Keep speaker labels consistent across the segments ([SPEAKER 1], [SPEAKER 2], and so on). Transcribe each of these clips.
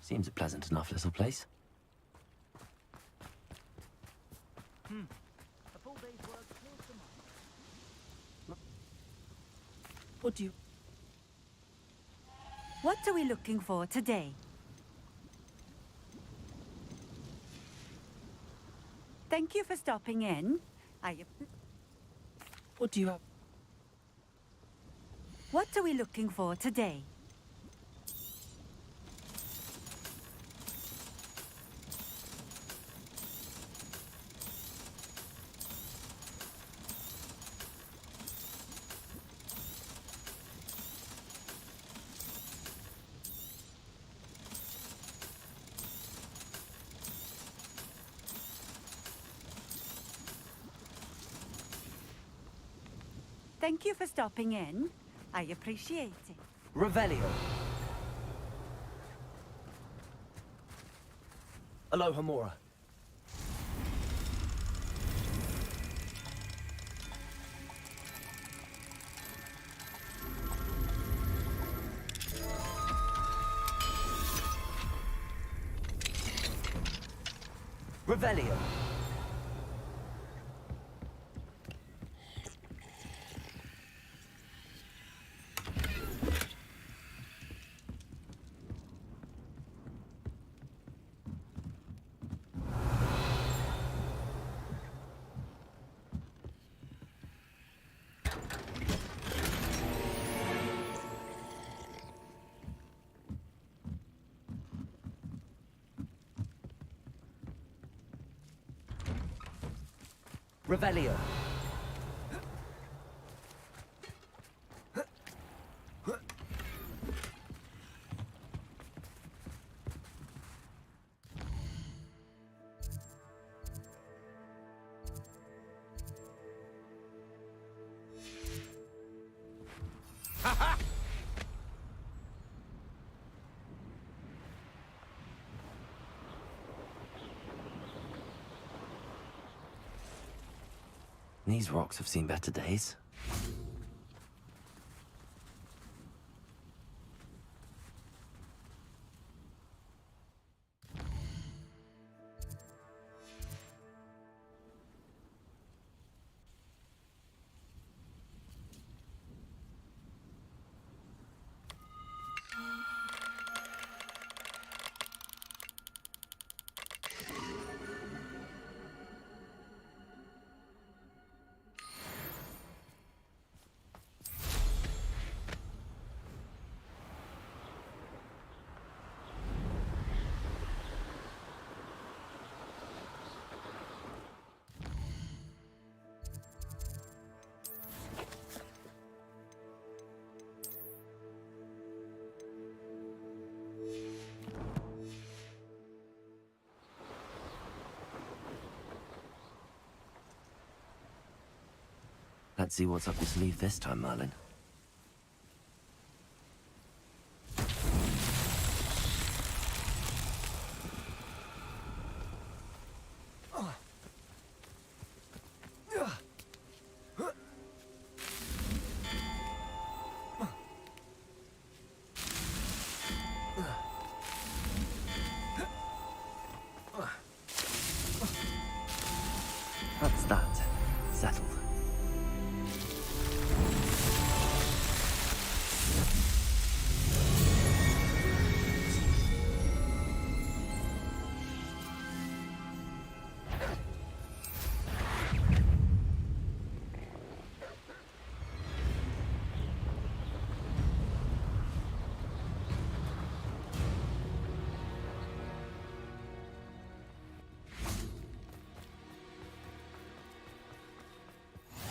[SPEAKER 1] Seems a pleasant enough little place.
[SPEAKER 2] A full day's work clears the mind.
[SPEAKER 3] What do you...
[SPEAKER 4] What are we looking for today? Thank you for stopping in.
[SPEAKER 3] What do you have?
[SPEAKER 4] What are we looking for today? Thank you for stopping in. I appreciate it.
[SPEAKER 1] Revelio. Aloha Mora. Revelio. Revelio. These rocks have seen better days. Let's see what's up your sleeve this time, Merlin. That's that. Settled.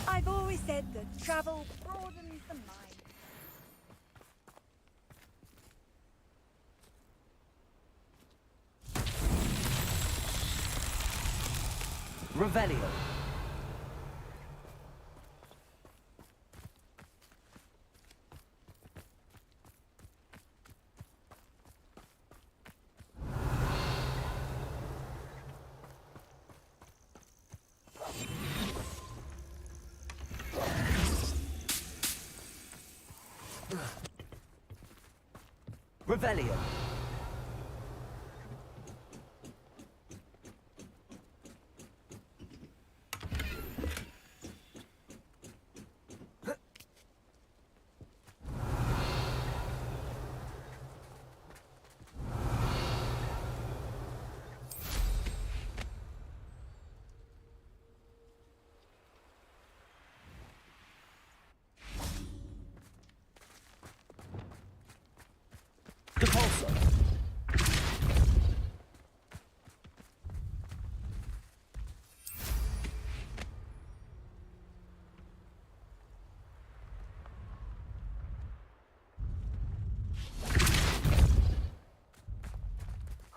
[SPEAKER 4] I've always said that travel broadens the mind.
[SPEAKER 1] Revelio. Revelio.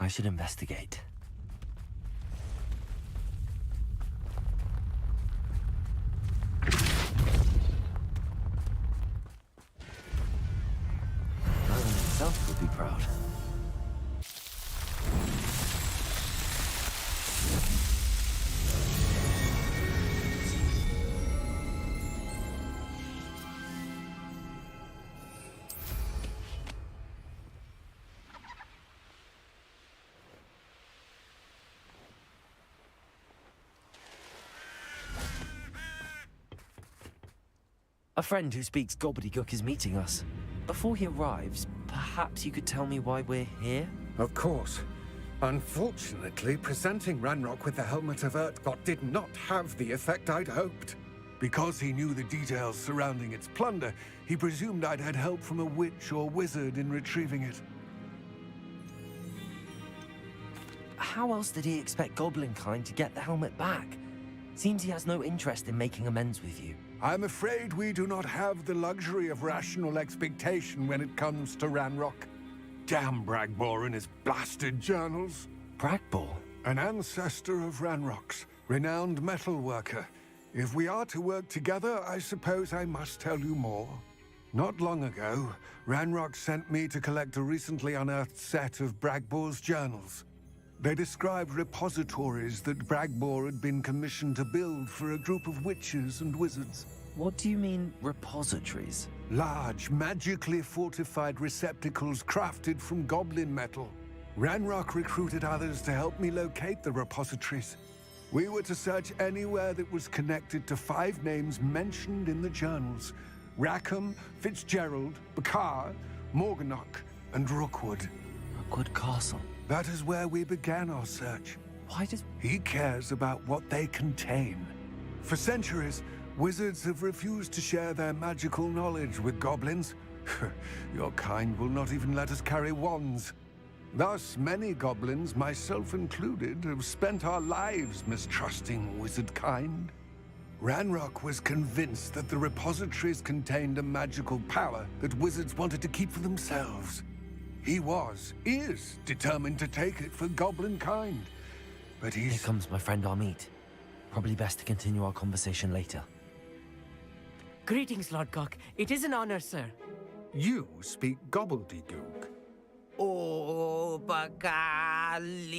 [SPEAKER 1] I should investigate. Merlin himself would be proud. A friend who speaks gobbledygook is meeting us. Before he arrives, perhaps you could tell me why we're here?
[SPEAKER 5] Of course. Unfortunately, presenting Ranrock with the Helmet of Urtkot did not have the effect I'd hoped. Because he knew the details surrounding its plunder, he presumed I'd had help from a witch or wizard in retrieving it.
[SPEAKER 1] How else did he expect Goblinkind to get the helmet back? Seems he has no interest in making amends with you.
[SPEAKER 5] I'm afraid we do not have the luxury of rational expectation when it comes to Ranrock. Damn Bragbor and his blasted journals.
[SPEAKER 1] Bragbor?
[SPEAKER 5] An ancestor of Ranrock's, renowned metal worker. If we are to work together, I suppose I must tell you more. Not long ago, Ranrock sent me to collect a recently unearthed set of Bragbor's journals. They described repositories that Bragbor had been commissioned to build for a group of witches and wizards.
[SPEAKER 1] What do you mean, repositories?
[SPEAKER 5] Large, magically fortified receptacles crafted from goblin metal. Ranrock recruited others to help me locate the repositories. We were to search anywhere that was connected to 5 names mentioned in the journals: Rackham, Fitzgerald, Bakar, Morganach, and Rookwood.
[SPEAKER 1] Rookwood Castle.
[SPEAKER 5] That is where we began our search.
[SPEAKER 1] Why does...
[SPEAKER 5] He cares about what they contain. For centuries, wizards have refused to share their magical knowledge with goblins. Your kind will not even let us carry wands. Thus, many goblins, myself included, have spent our lives mistrusting wizard kind. Ranrock was convinced that the repositories contained a magical power that wizards wanted to keep for themselves. He is determined to take it for goblin kind. But
[SPEAKER 1] Here
[SPEAKER 5] he's...
[SPEAKER 1] comes my friend Amit. Probably best to continue our conversation later.
[SPEAKER 6] Greetings, Lord Gok. It is an honor, sir.
[SPEAKER 5] You speak gobbledygook.
[SPEAKER 6] Oh, Bacalio.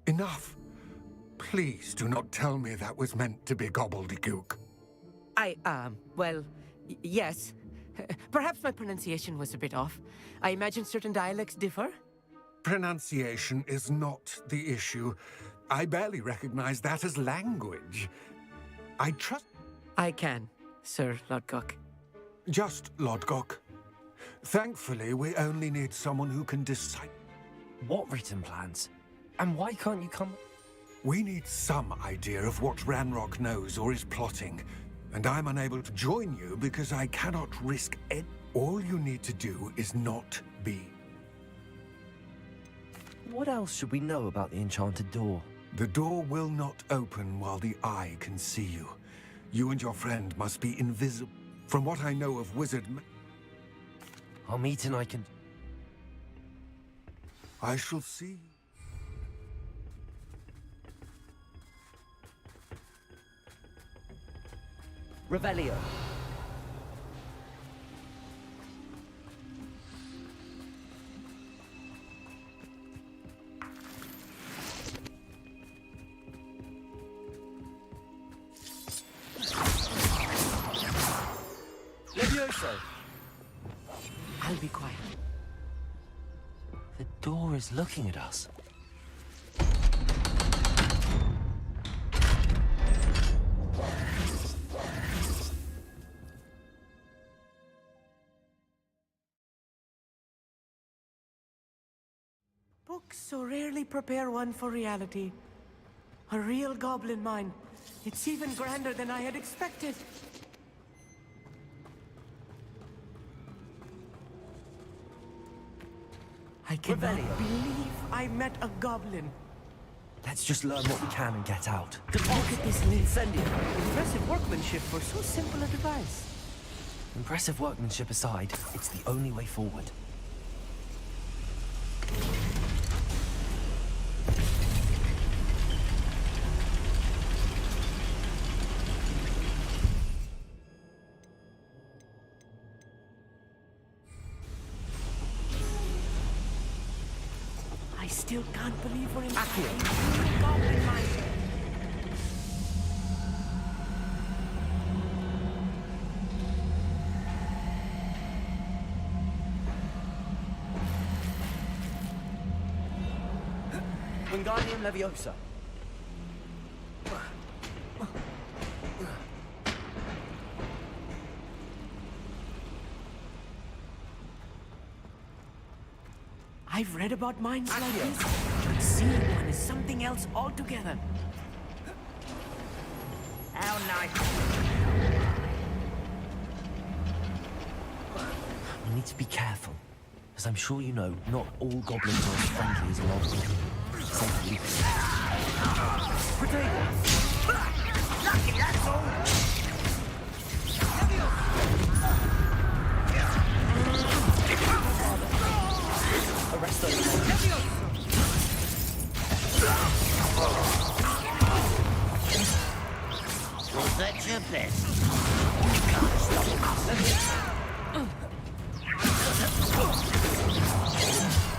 [SPEAKER 5] Enough. Please do not tell me that was meant to be gobbledygook.
[SPEAKER 6] Well, yes. Perhaps my pronunciation was a bit off. I imagine certain dialects differ.
[SPEAKER 5] Pronunciation is not the issue. I barely recognize that as language. I trust...
[SPEAKER 6] I can, Sir Lord Gok.
[SPEAKER 5] Just Lodgok. Thankfully, we only need someone who can decide.
[SPEAKER 1] What written plans? And why can't you come...
[SPEAKER 5] We need some idea of what Ranrock knows or is plotting. And I'm unable to join you because I cannot risk it. All you need to do is not be.
[SPEAKER 1] What else should we know about the enchanted door?
[SPEAKER 5] The door will not open while the eye can see you. You and your friend must be invisible. From what I know of
[SPEAKER 1] Amit and I can...
[SPEAKER 5] I shall see.
[SPEAKER 1] Revelio. Levioso.
[SPEAKER 6] I'll be quiet.
[SPEAKER 1] The door is looking at us.
[SPEAKER 6] Books so rarely prepare one for reality. A real goblin mind. It's even grander than I had expected. I cannot believe I met a goblin.
[SPEAKER 1] Let's just learn what we can and get out.
[SPEAKER 6] Look at this incendio. Impressive workmanship for so simple a device.
[SPEAKER 1] Impressive workmanship aside, it's the only way forward.
[SPEAKER 6] still can't believe we're in
[SPEAKER 1] Accio.
[SPEAKER 6] a goblin mine.
[SPEAKER 1] Wingardium Leviosa.
[SPEAKER 6] I've read about mines like
[SPEAKER 1] Accio.
[SPEAKER 6] this, but seeing one is something else altogether.
[SPEAKER 2] How nice.
[SPEAKER 1] We need to be careful. As I'm sure you know, not all goblins are as friendly as a lot of them. Safely. Potato!
[SPEAKER 2] Lucky, that's all.
[SPEAKER 1] Arrest them.
[SPEAKER 2] Was that your best? You can't stop us.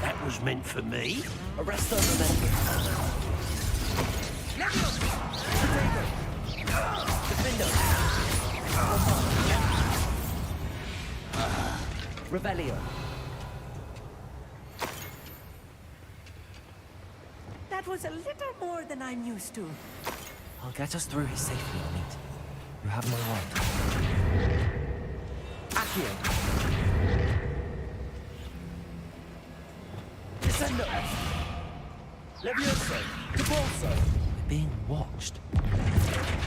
[SPEAKER 2] That was meant for me.
[SPEAKER 1] Arrest them and then... Defender! Revelio.
[SPEAKER 6] That was a little more than I'm used to.
[SPEAKER 1] I'll get us through here safely, Amit. You have my word. Accio. Descendo. Levioso. Capulso. We're being watched.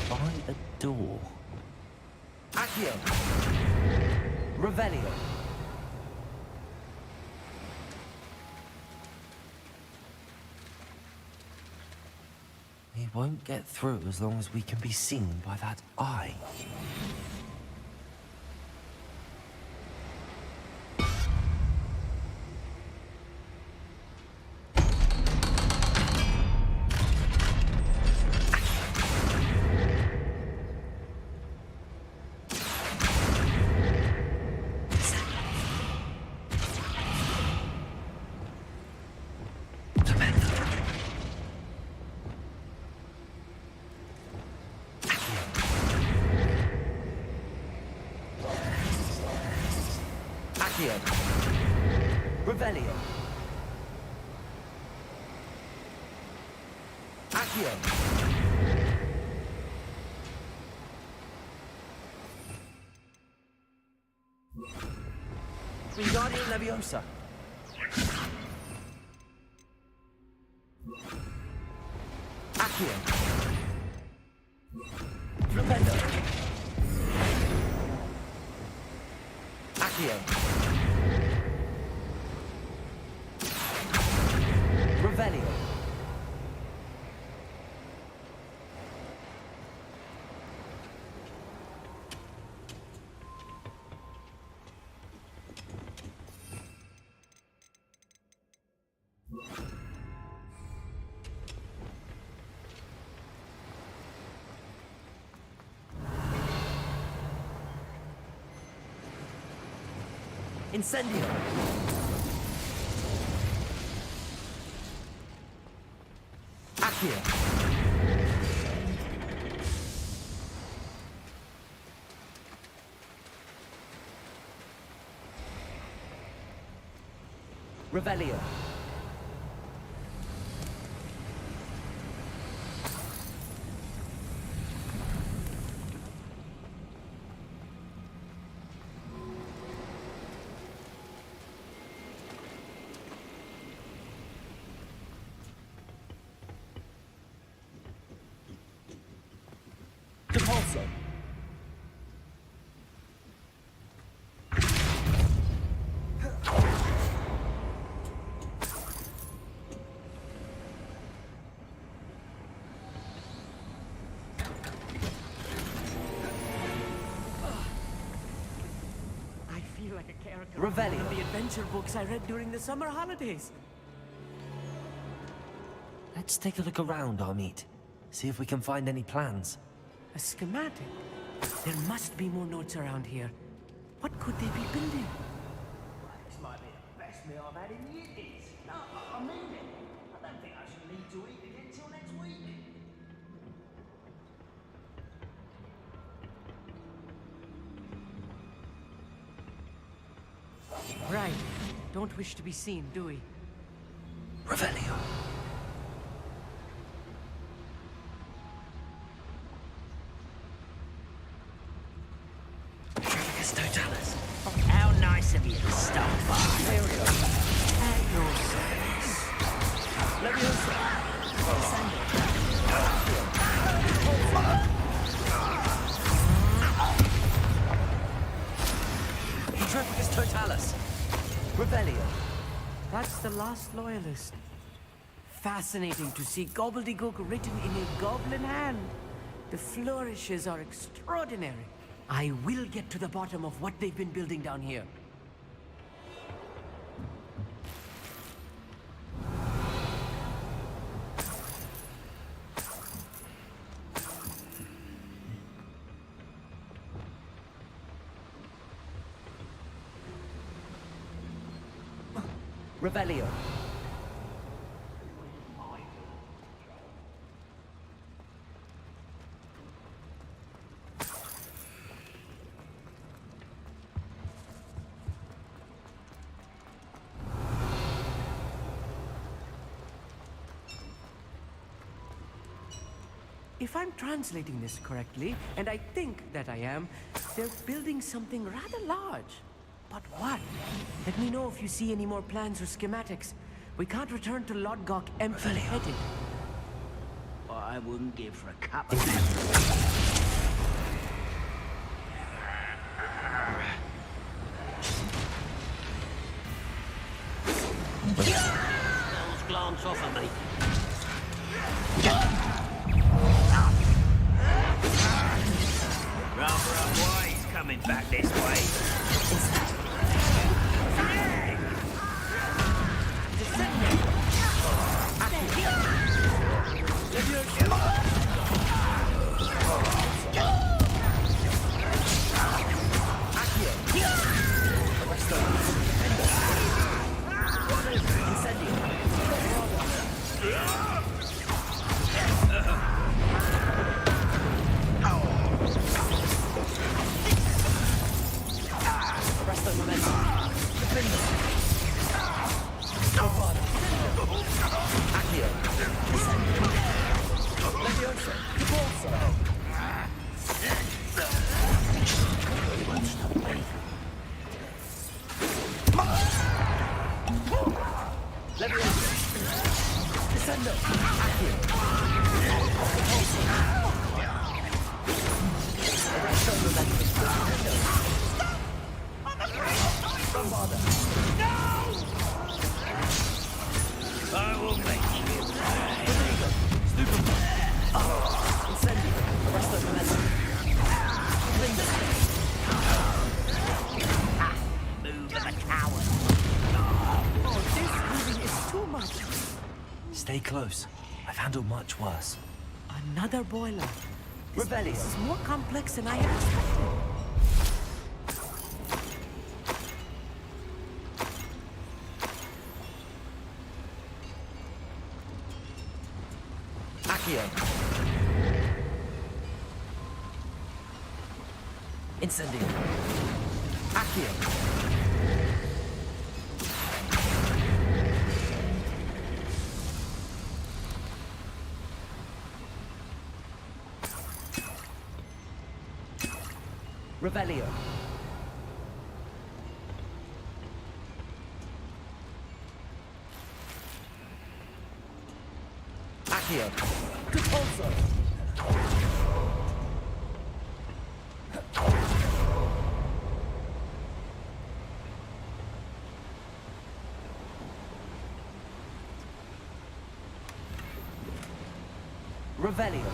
[SPEAKER 1] By a door. Accio. Revelio. We won't get through as long as we can be seen by that eye. Accio. Revelio. Accio. Wingardium Leviosa. Accio. Flipendo. Accio. Revelio. Incendio. Accio. Revelio. Capulso.
[SPEAKER 6] I feel like a character
[SPEAKER 1] Revelio.
[SPEAKER 6] in the adventure books I read during the summer holidays.
[SPEAKER 1] Let's take a look around, Amit. See if we can find any plans.
[SPEAKER 6] A schematic? There must be more notes around here. What could they be building?
[SPEAKER 2] This might be the best meal I've had in years. No, I mean it.
[SPEAKER 6] Right. Don't wish to be seen, do we?
[SPEAKER 1] Revelio. Trafficus Totalis.
[SPEAKER 2] How nice of you to stop by.
[SPEAKER 6] At your service. Leviosa.
[SPEAKER 1] Trafficus Totalis. Revelio.
[SPEAKER 6] That's the last loyalist. Fascinating to see gobbledygook written in a goblin hand. The flourishes are extraordinary. I will get to the bottom of what they've been building down here.
[SPEAKER 1] Revelio.
[SPEAKER 6] If I'm translating this correctly, and I think that I am, they're building something rather large. But what? Let me know if you see any more plans or schematics. We can't return to Lodgok empty-headed.
[SPEAKER 2] I wouldn't give for a cup of Those glance off of me. Rather unwise coming back this way. I will make you move of a coward.
[SPEAKER 6] Oh, this moving is too much.
[SPEAKER 1] Stay close. I've handled much worse.
[SPEAKER 6] Another boiler. This
[SPEAKER 1] Revelio.
[SPEAKER 6] place is more complex than I had expected.
[SPEAKER 1] Accio. Incendio. Accio. Revelio. Accio. Repulso. Revelio.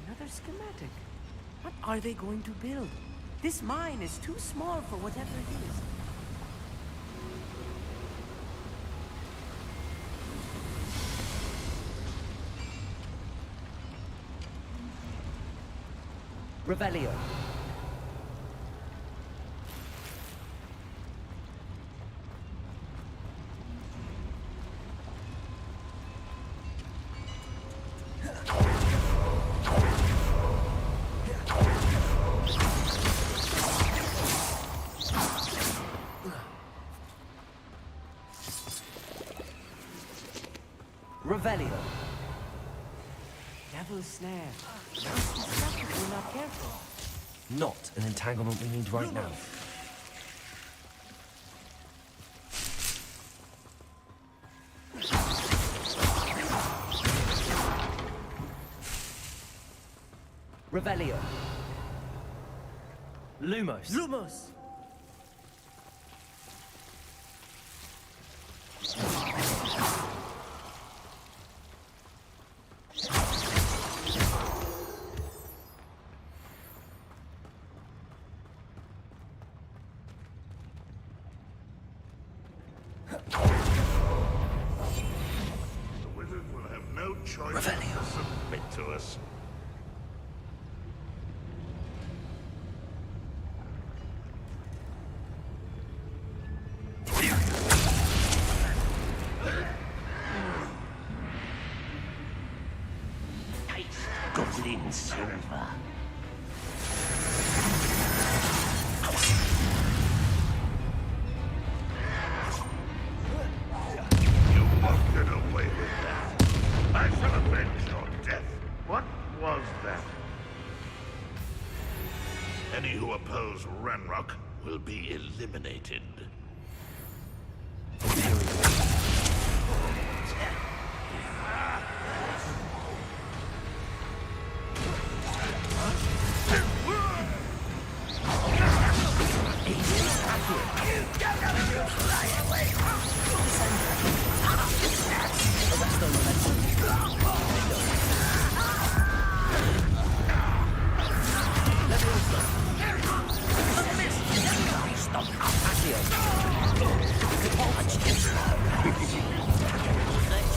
[SPEAKER 6] Another schematic. What are they going to build? This mine is too small for whatever it is.
[SPEAKER 1] Revelio. Revelio.
[SPEAKER 6] Devil's snare. Must be stuck if we're not careful.
[SPEAKER 1] Not an entanglement we need right now. Revelio. Lumos.
[SPEAKER 6] Lumos!
[SPEAKER 7] The wizard will have no choice but to submit to us.
[SPEAKER 2] Taste goblin silver.
[SPEAKER 7] You won't get away with that. I shall avenge your death. What was that? Any who oppose Ranrock will be eliminated.
[SPEAKER 2] Let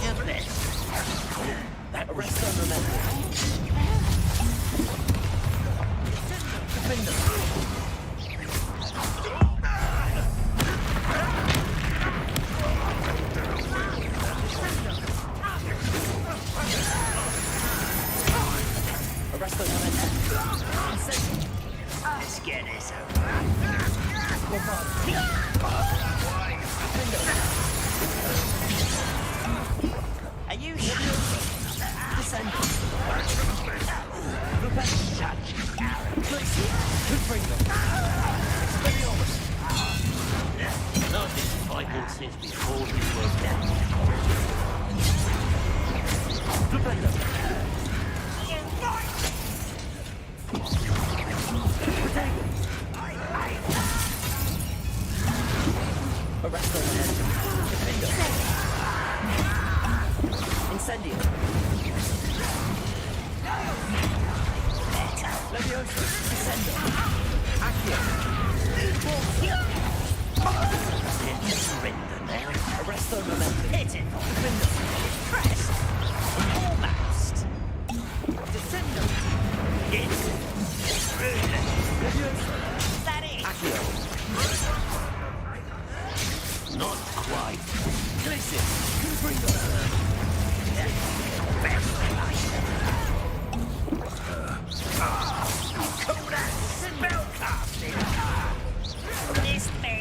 [SPEAKER 2] your best.
[SPEAKER 1] Arrest on Revelio. Arrest on Revelio.
[SPEAKER 2] Let's get this over. Are you sure? No disappointment since before he was down.
[SPEAKER 1] Arrest on Revelio. Incendio. Leviosa. Descendo. Accio.
[SPEAKER 2] Surrender now.
[SPEAKER 1] Arrest on Revelio.
[SPEAKER 2] Hit it. Press. Almost.
[SPEAKER 1] Descendo.
[SPEAKER 2] Yes.
[SPEAKER 1] Leviosa.
[SPEAKER 2] That it.
[SPEAKER 1] Accio.
[SPEAKER 2] Not quite.
[SPEAKER 1] Glacier. Confringo.
[SPEAKER 2] Call that spellcasting. Miss me.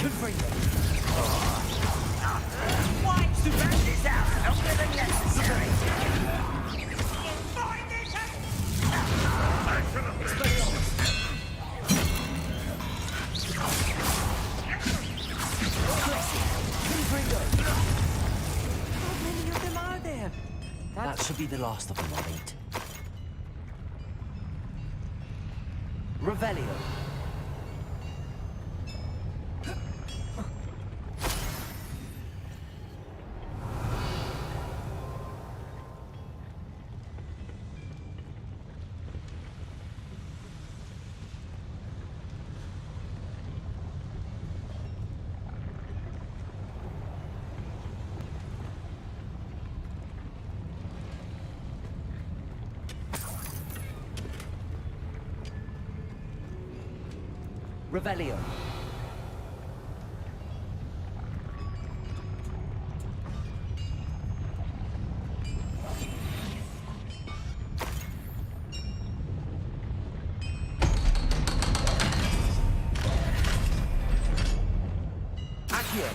[SPEAKER 1] Confringo.
[SPEAKER 2] Why to round this out longer than necessary? Find it.
[SPEAKER 7] I shall avenge.
[SPEAKER 6] How many of them are there?
[SPEAKER 1] That should be the last of them, I think. Revelio. Revelio. Accio.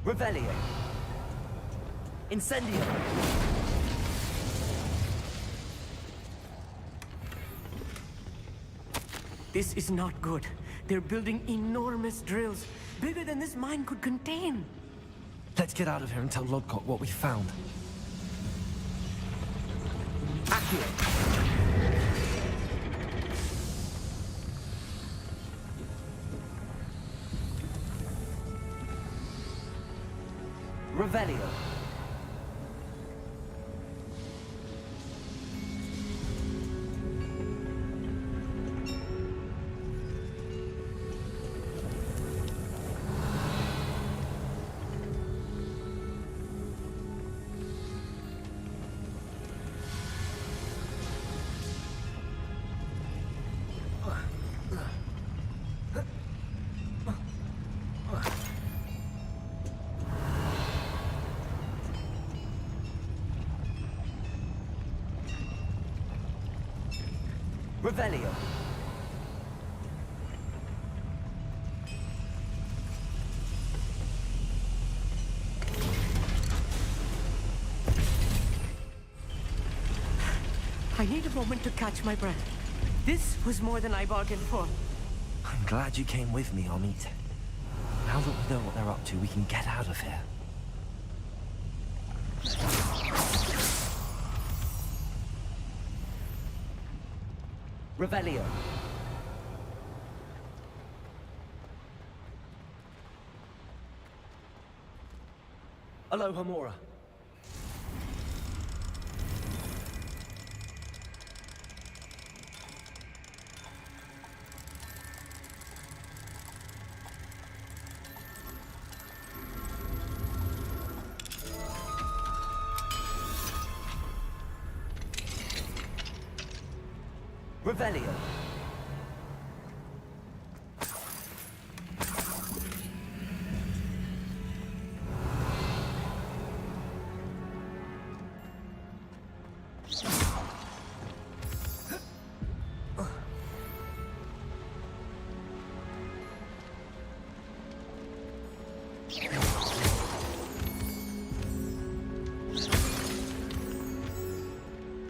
[SPEAKER 1] Revelio. Incendio.
[SPEAKER 6] This is not good. They're building enormous drills, bigger than this mine could contain.
[SPEAKER 1] Let's get out of here and tell Lodgok what we found. Accio. Revelio. Revelio.
[SPEAKER 6] I need a moment to catch my breath. This was more than I bargained for.
[SPEAKER 1] I'm glad you came with me, Amit. Now that we know what they're up to, we can get out of here. Revelio. Aloha Mora. Revelio.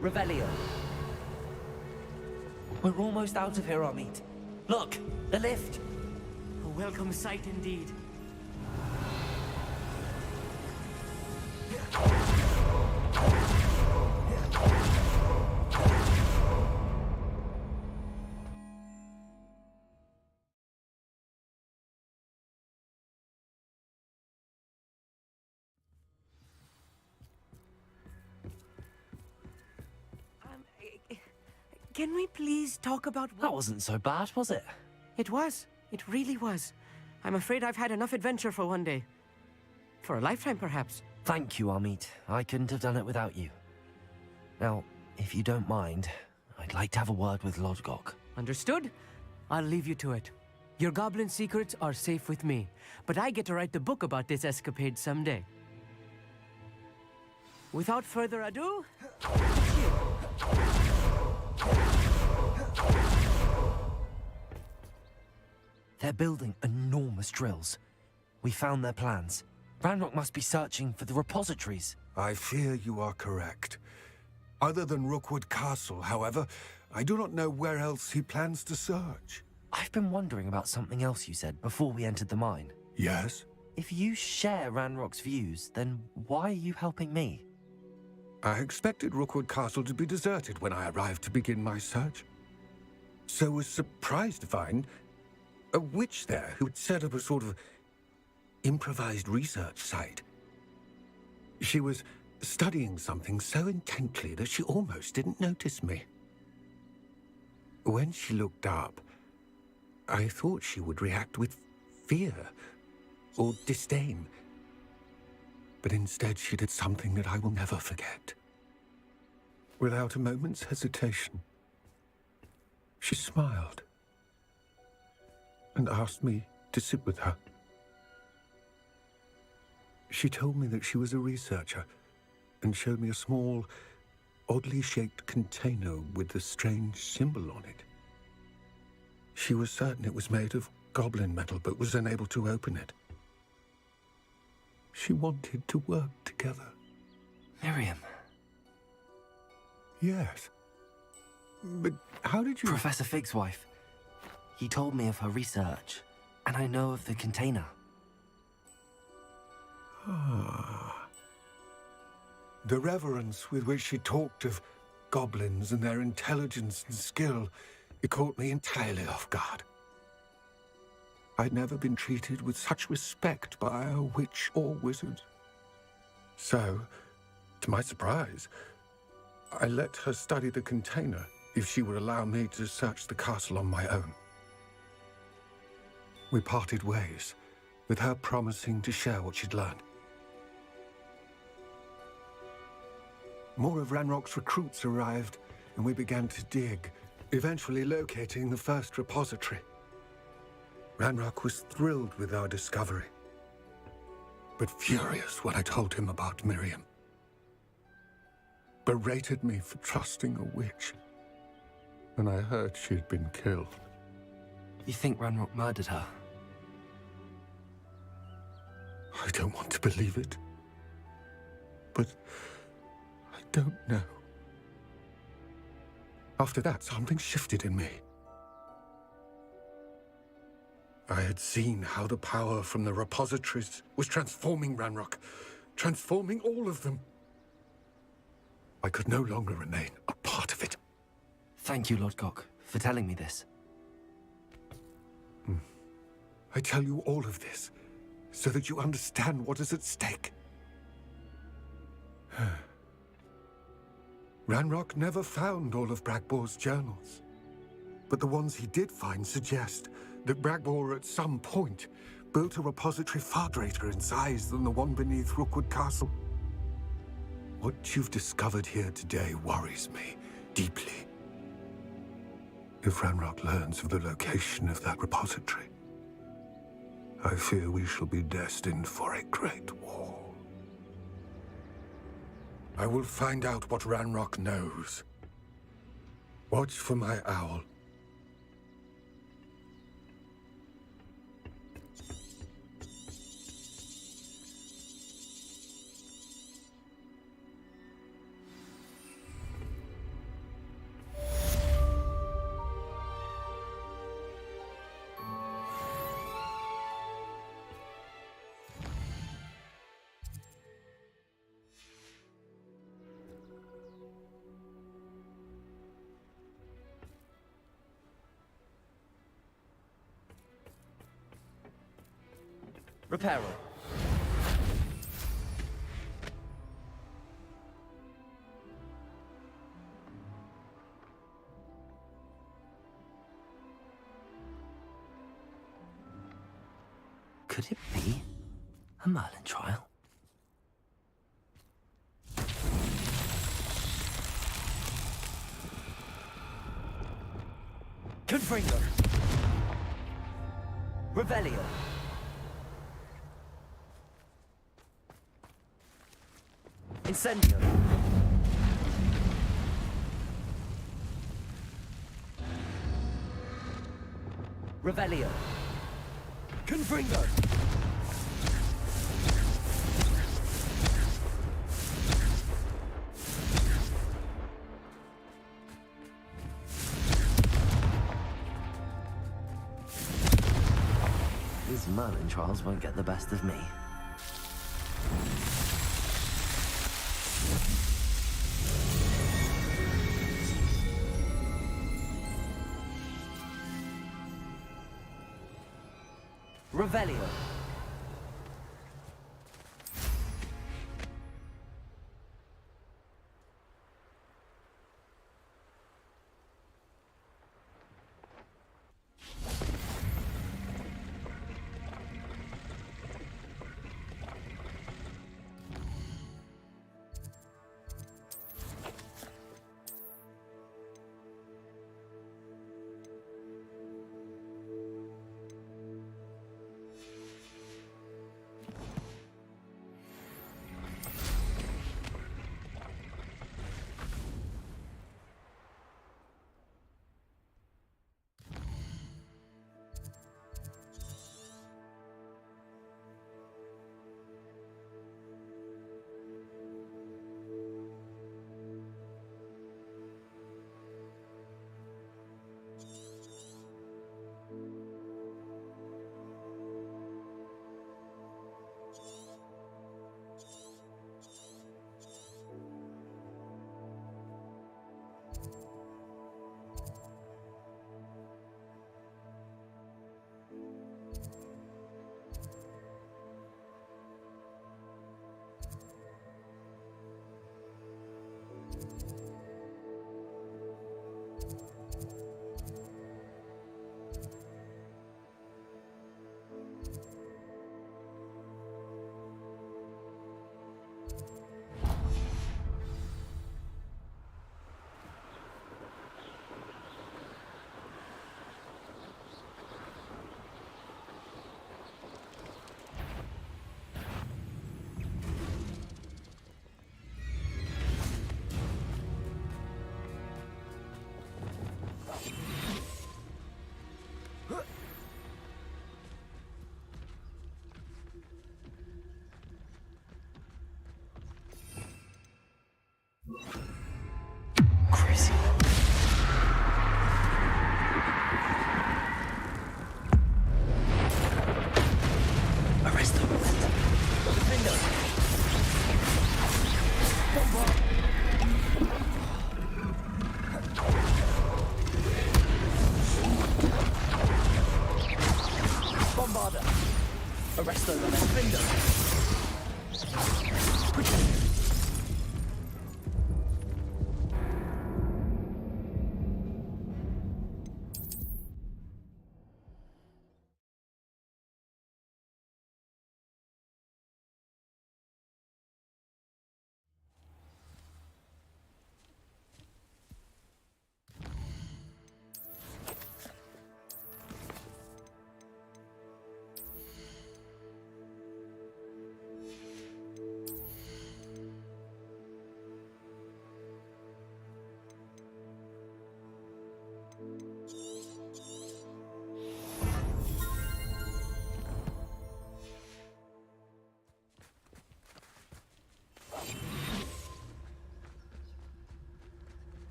[SPEAKER 1] Revelio. We're almost out of here, Amit. Look, the lift.
[SPEAKER 6] A welcome sight indeed. Can we please talk about
[SPEAKER 1] That wasn't so bad, was it?
[SPEAKER 6] It was. It really was. I'm afraid I've had enough adventure for one day. For a lifetime, perhaps.
[SPEAKER 1] Thank you, Amit. I couldn't have done it without you. Now, if you don't mind, I'd like to have a word with Lodgok.
[SPEAKER 6] Understood? I'll leave you to it. Your goblin secrets are safe with me, but I get to write the book about this escapade someday. Without further ado,
[SPEAKER 1] They're building enormous drills. We found their plans. Ranrock must be searching for the repositories.
[SPEAKER 5] I fear you are correct. Other than Rookwood Castle, however, I do not know where else he plans to search.
[SPEAKER 1] I've been wondering about something else you said before we entered the mine.
[SPEAKER 5] Yes?
[SPEAKER 1] If you share Ranrock's views, then why are you helping me?
[SPEAKER 5] I expected Rookwood Castle to be deserted when I arrived to begin my search. So was surprised to find a witch there who had set up a sort of improvised research site. She was studying something so intently that she almost didn't notice me. When she looked up, I thought she would react with fear or disdain. But instead she did something that I will never forget. Without a moment's hesitation, She smiled and asked me to sit with her. She told me that she was a researcher and showed me a small, oddly shaped container with a strange symbol on it. She was certain it was made of goblin metal, but was unable to open it. She wanted to work together.
[SPEAKER 1] Miriam.
[SPEAKER 5] Yes. But how did you...
[SPEAKER 1] Professor Fig's wife. He told me of her research, and I know of the container.
[SPEAKER 5] Ah. The reverence with which she talked of goblins and their intelligence and skill, it caught me entirely off guard. I'd never been treated with such respect by a witch or wizard. So, to my surprise, I let her study the container if she would allow me to search the castle on my own. We parted ways, with her promising to share what she'd learned. More of Ranrock's recruits arrived, and we began to dig, eventually locating the first repository. Ranrock was thrilled with our discovery, but furious when I told him about Miriam. Berated me for trusting a witch, and I heard she'd been killed.
[SPEAKER 1] You think Ranrock murdered her?
[SPEAKER 5] I don't want to believe it, but I don't know. After that, something shifted in me. I had seen how the power from the repositories was transforming Ranrock, transforming all of them. I could no longer remain a part of it.
[SPEAKER 1] Thank you, Lord Gok, for telling me this.
[SPEAKER 5] I tell you all of this so that you understand what is at stake. Ranrock never found all of Bragbor's journals, but the ones he did find suggest that Bragbor at some point built a repository far greater in size than the one beneath Rookwood Castle. What you've discovered here today worries me deeply. If Ranrock learns of the location of that repository, I fear we shall be destined for a great war. I will find out what Ranrock knows. Watch for my owl.
[SPEAKER 1] Reparo. Could it be a Merlin trial? Confringo. Revelio. Incendio. Revelio. Confringo. These Merlin trials won't get the best of me. Revelio.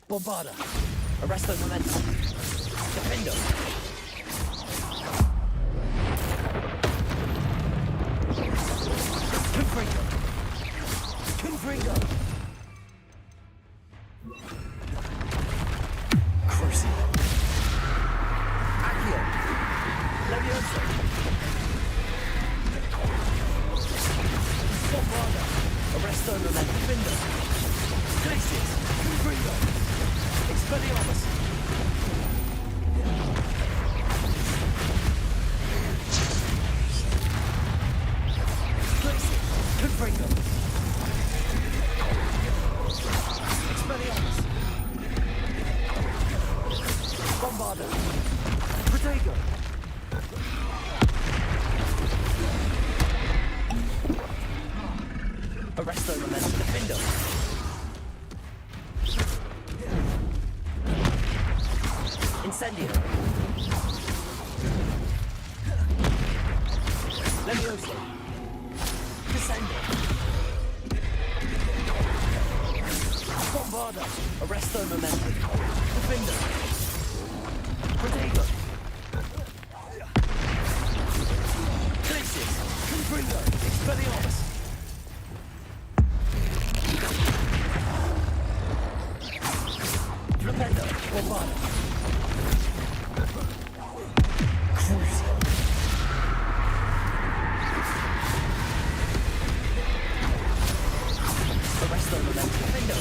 [SPEAKER 1] Bombarda. Arresto momentum. Defendo. Confringo. Confringo. Crucio. Accio. Levioso. Bombarda. Arresto momentum. Defendo. Glacius. Confringo. Expelliarmus. Glacius. Confringo. Expelliarmus. Bombarda. Protego. Arresto momentum. Defendo. Incendio. Levioso. Descendo. Bombarda. Arresto momentum. Defendo. Protego. Glacius. Confringo. Expelliarmus. Flipendo. Bombarda. Crucio. Arresto momentum. Defendo.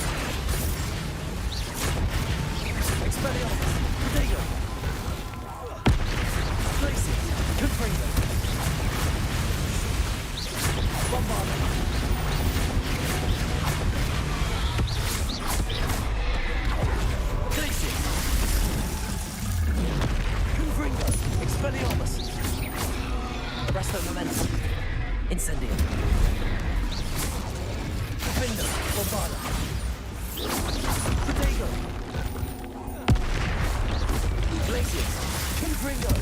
[SPEAKER 1] Expelliarmus. Protego. Glacius. Confringo. Bombarda. Glacius. Confringo. Expelliarmus. Arresto momentum. Incendio. Defendo. Bombarda. Protego. Glacius. Confringo.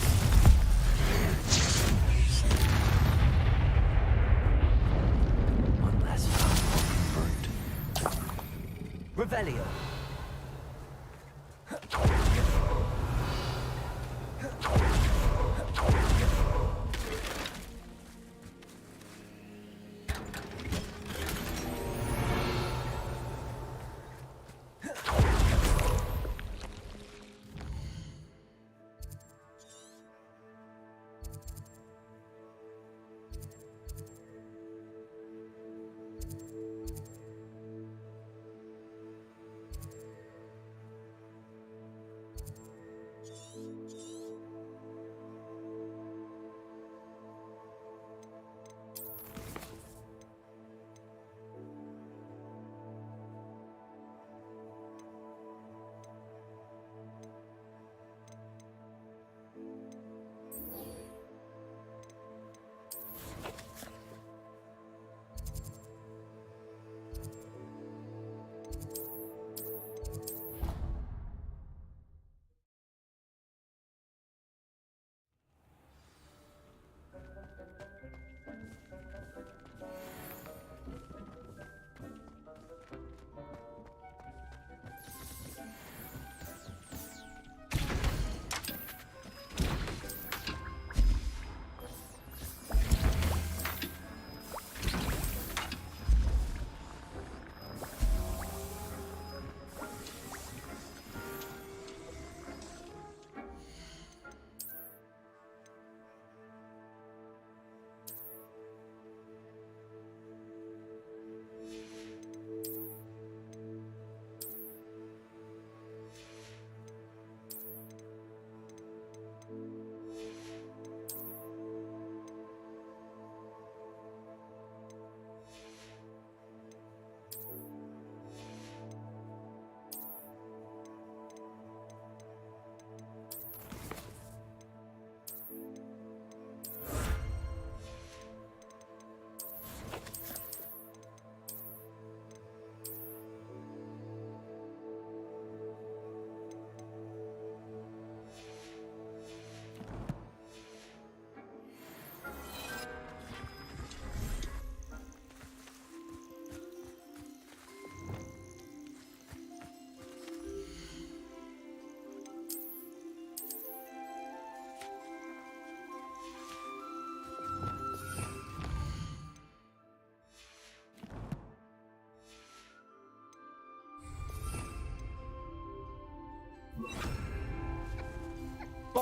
[SPEAKER 1] One last burnt. Revelio.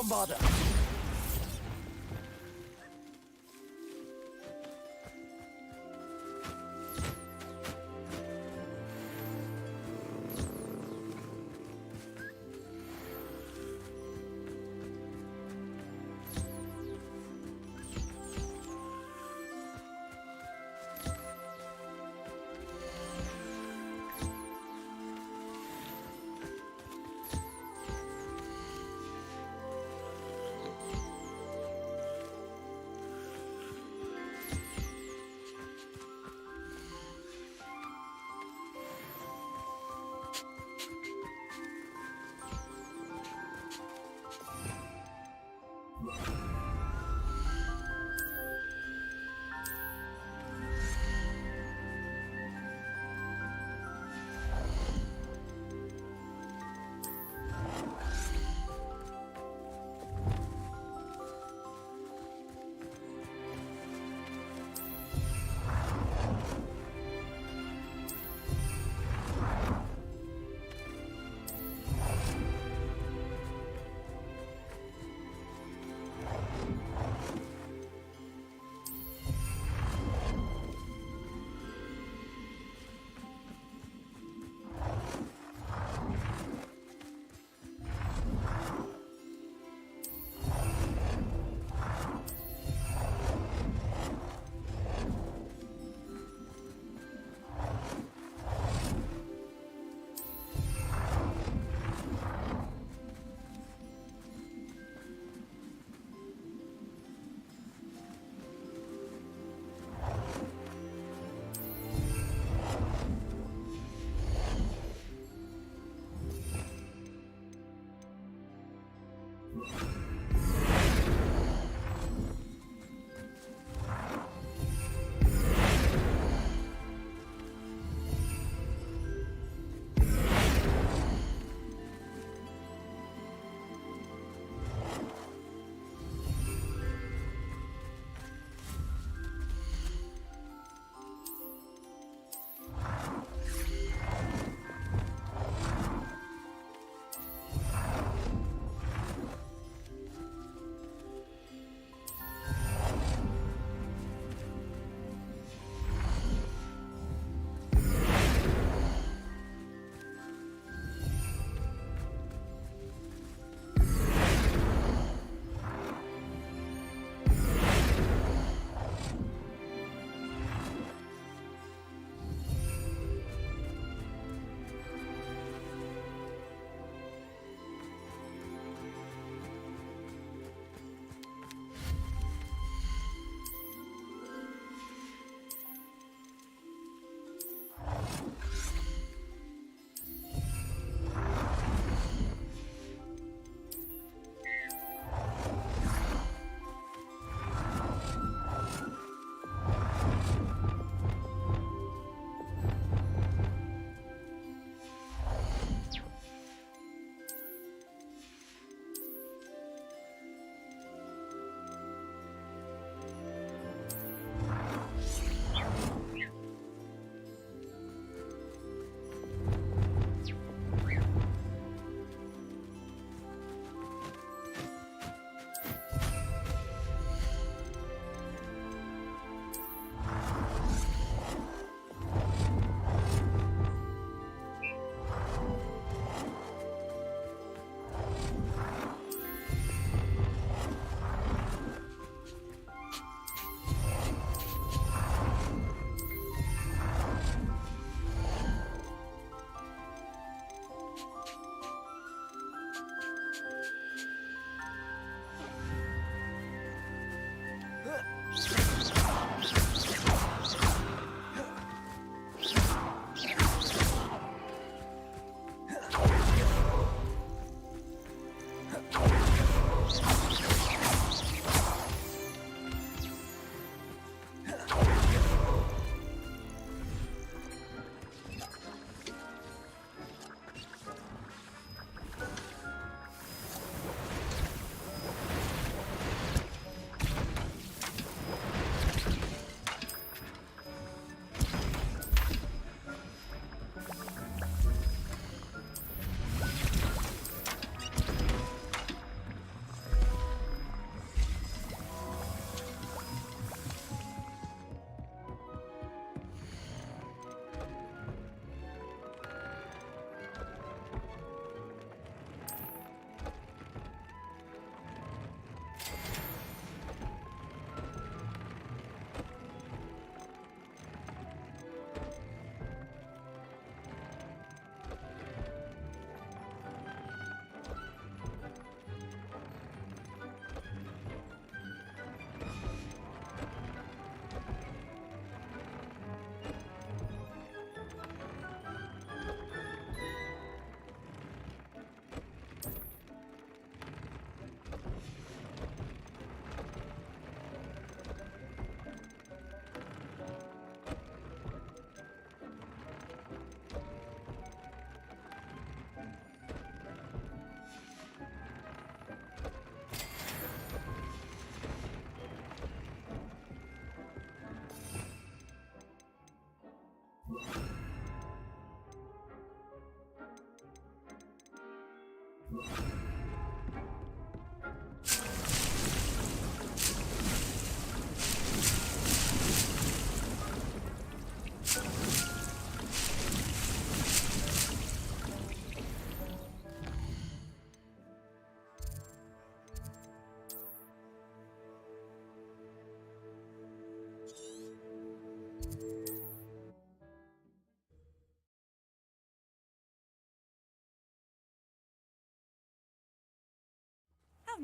[SPEAKER 1] Bombarder!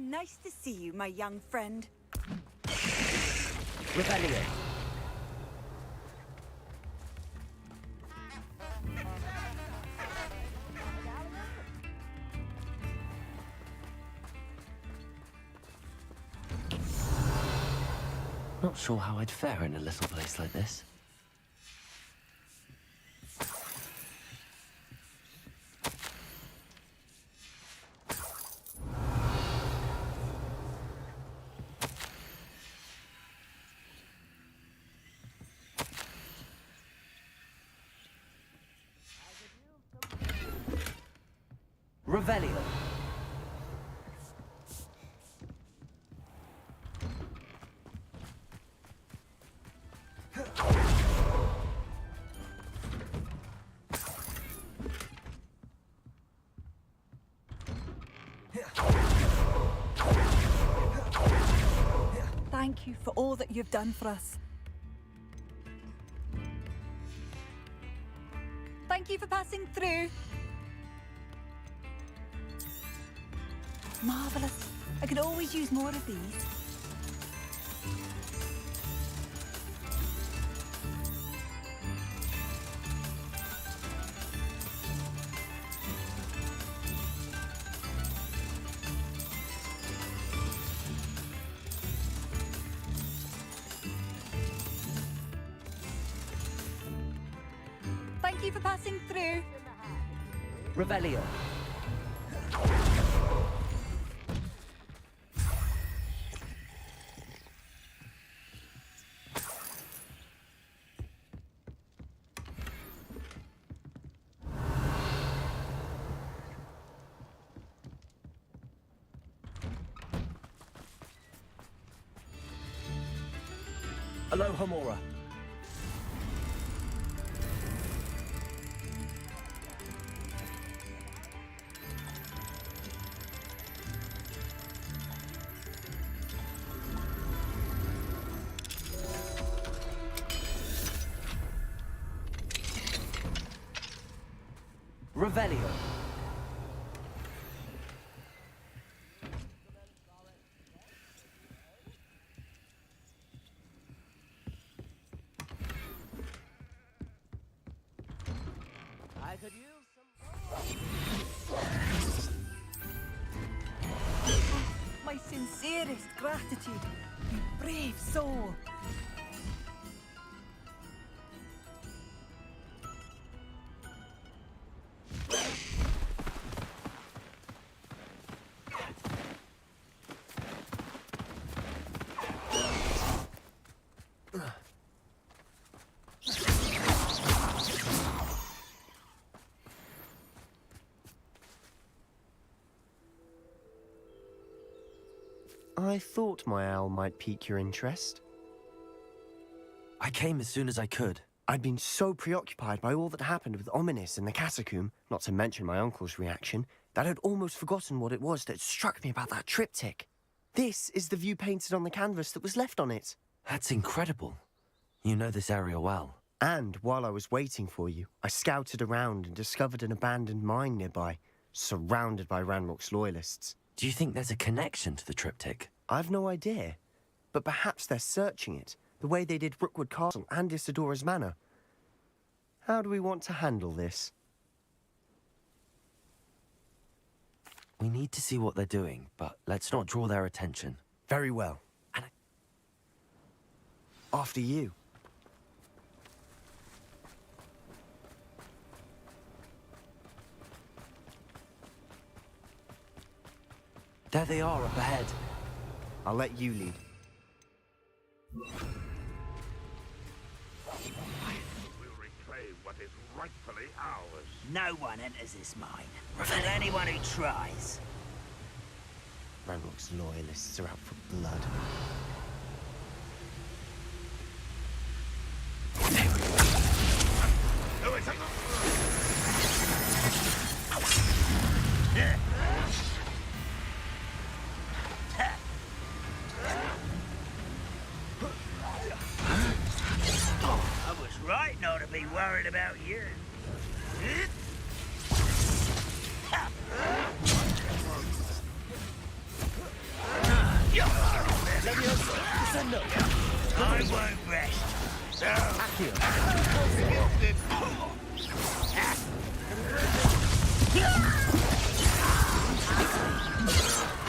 [SPEAKER 4] Nice to see you, my young friend.
[SPEAKER 2] Rebellion.
[SPEAKER 1] Not sure how I'd fare in a little place like this.
[SPEAKER 2] Revelio.
[SPEAKER 3] Thank you for all that you've done for us. Thank you for passing through. Marvelous. I could always use more of these. Thank you for passing through.
[SPEAKER 2] Revelio. Aloha Mora. Revelio. I could use some.
[SPEAKER 3] My sincerest gratitude, you brave soul.
[SPEAKER 8] I thought my owl might pique your interest.
[SPEAKER 1] I came as soon as I could.
[SPEAKER 8] I'd been so preoccupied by all that happened with Ominis in the catacomb, not to mention my uncle's reaction, that I'd almost forgotten what it was that struck me about that triptych. This is the view painted on the canvas that was left on it.
[SPEAKER 1] That's incredible. You know this area well.
[SPEAKER 8] And while I was waiting for you, I scouted around and discovered an abandoned mine nearby, surrounded by Ranrock's loyalists.
[SPEAKER 1] Do you think there's a connection to the triptych?
[SPEAKER 8] I've no idea, but perhaps they're searching it, the way they did Rookwood Castle and Isidora's Manor. How do we want to handle this?
[SPEAKER 1] We need to see what they're doing, but let's not draw their attention.
[SPEAKER 8] Very well.
[SPEAKER 1] And
[SPEAKER 8] after you.
[SPEAKER 1] There they are up ahead.
[SPEAKER 8] I'll let you lead.
[SPEAKER 7] We'll reclaim what is rightfully ours.
[SPEAKER 2] No one enters this mine. And anyone who tries.
[SPEAKER 8] Ranrock's loyalists are out for blood.
[SPEAKER 7] No, it's
[SPEAKER 2] I was right not to be worried about you. I won't rest.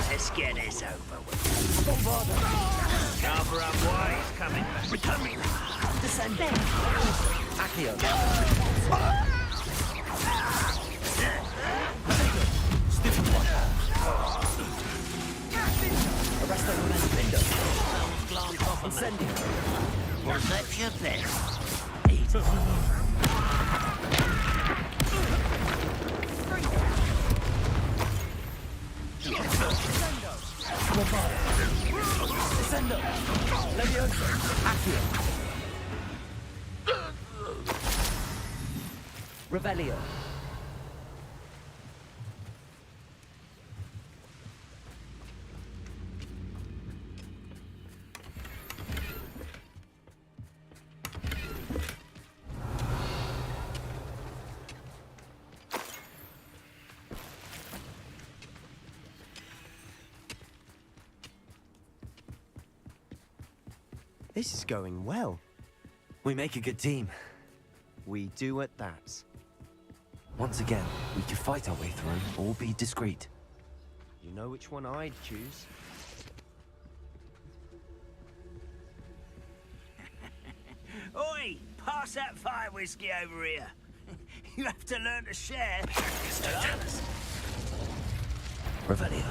[SPEAKER 2] Let's get this over with. Another unwise coming. Becoming.
[SPEAKER 1] Descending. Accio. Stupid one. Arresto Mendindo.
[SPEAKER 2] Glance off of me.
[SPEAKER 1] Incendio.
[SPEAKER 2] Was that your best? Eat it.
[SPEAKER 1] Descendo. Levioso. Accio. Revelio.
[SPEAKER 8] This is going well.
[SPEAKER 1] We make a good team.
[SPEAKER 8] We do at that.
[SPEAKER 1] Once again, we can fight our way through or be discreet.
[SPEAKER 8] You know which one I'd choose.
[SPEAKER 2] Oi! Pass that fire whiskey over here. You have to learn to share.
[SPEAKER 1] Revelio.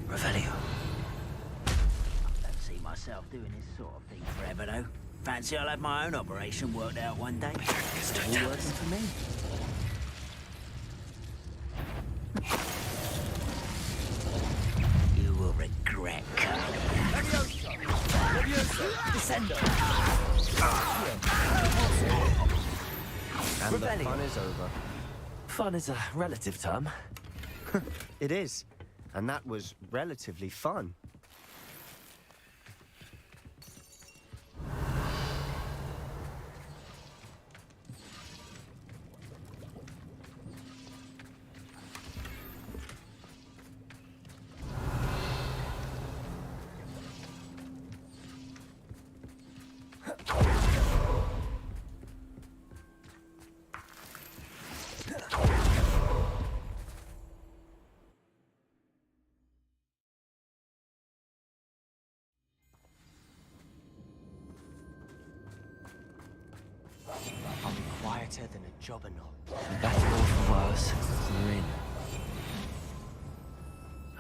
[SPEAKER 1] Revelio.
[SPEAKER 2] I don't see myself doing this sort of thing forever, though. Fancy I'll have my own operation worked out one day. All working for me. You will regret coming.
[SPEAKER 1] Descendo.
[SPEAKER 8] And the
[SPEAKER 1] Revelio.
[SPEAKER 8] fun is over.
[SPEAKER 1] Fun is a relative term.
[SPEAKER 8] It is. And that was relatively fun. I'll be quieter than a jobberknoll.
[SPEAKER 1] For better or for worse, we're in.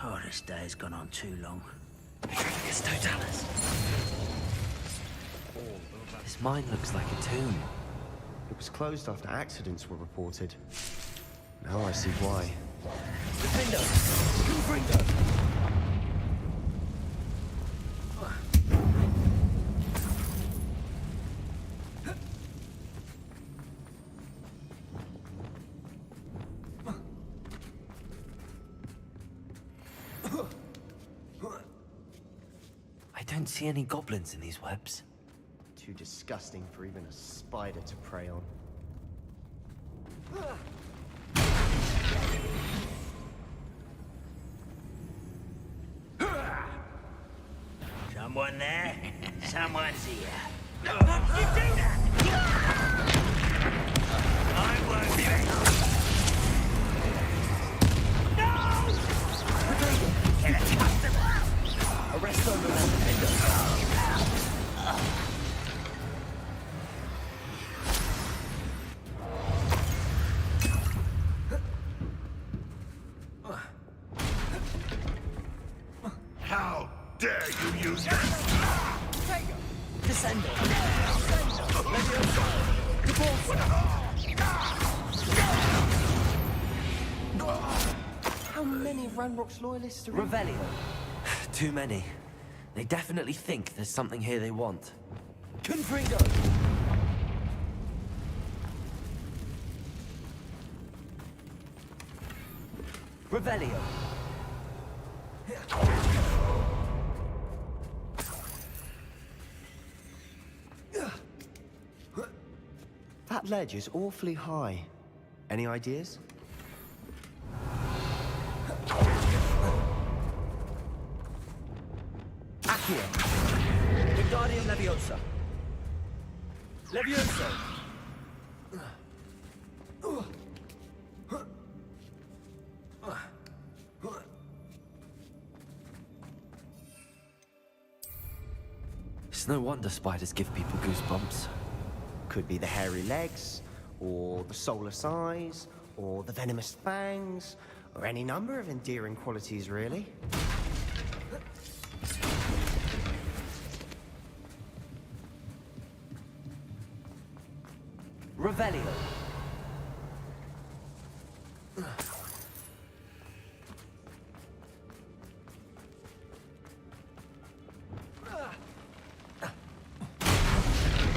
[SPEAKER 2] Oh, this day's gone on too long.
[SPEAKER 1] It's Totalis. This mine looks like a tomb.
[SPEAKER 8] It was closed after accidents were reported. Now I see why.
[SPEAKER 1] Defendo! Confringo! I don't see any goblins in these webs.
[SPEAKER 8] Too disgusting for even a spider to prey on.
[SPEAKER 2] Someone there? Someone's here. You do that! I won't be. No! Get a customer!
[SPEAKER 1] Arrest on the left.
[SPEAKER 7] How dare you use that?
[SPEAKER 1] Descendo!
[SPEAKER 8] How many of Ranrock's loyalists are in?
[SPEAKER 1] Revelio. Too many. They definitely think there's something here they want. Confringo! Revelio.
[SPEAKER 8] That ledge is awfully high. Any ideas?
[SPEAKER 1] Accio. Wingardium Leviosa. Levioso. It's no wonder spiders give people goosebumps.
[SPEAKER 8] Could be the hairy legs, or the soulless eyes, or the venomous fangs, or any number of endearing qualities, really.
[SPEAKER 1] Revelio.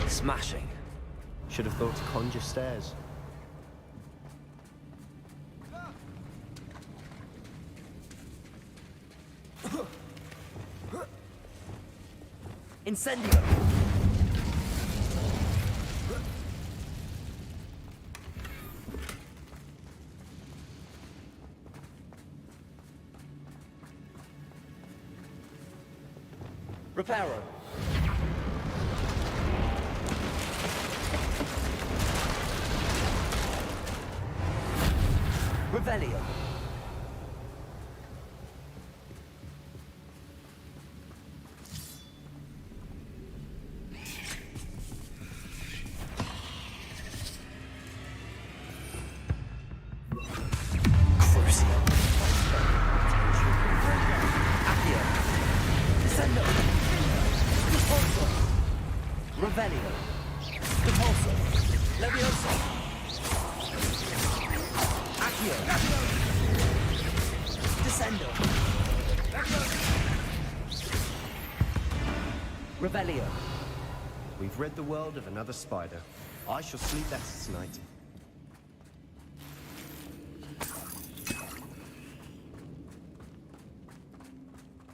[SPEAKER 1] Smashing.
[SPEAKER 8] Should have thought to conjure stairs.
[SPEAKER 1] Incendio. Reparo. Revelio. Crucio. Accio. Descendo. Repulso. Revelio. Repulso. Levioso. Accio. Descendo. Revelio.
[SPEAKER 8] We've rid the world of another spider. I shall sleep better tonight.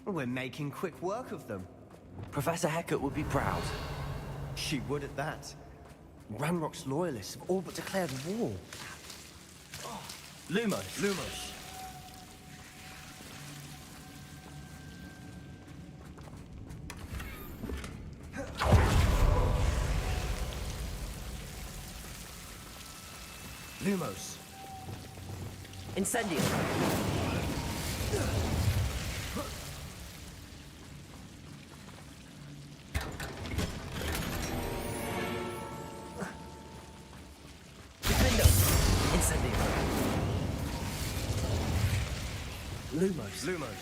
[SPEAKER 8] We're making quick work of them.
[SPEAKER 1] Professor Hecat would be proud.
[SPEAKER 8] She would at that. Ranrock's loyalists have all but declared war.
[SPEAKER 1] Lumos. Lumos. Lumos. Incendio. Defendo. Incendio. Lumos. Lumos.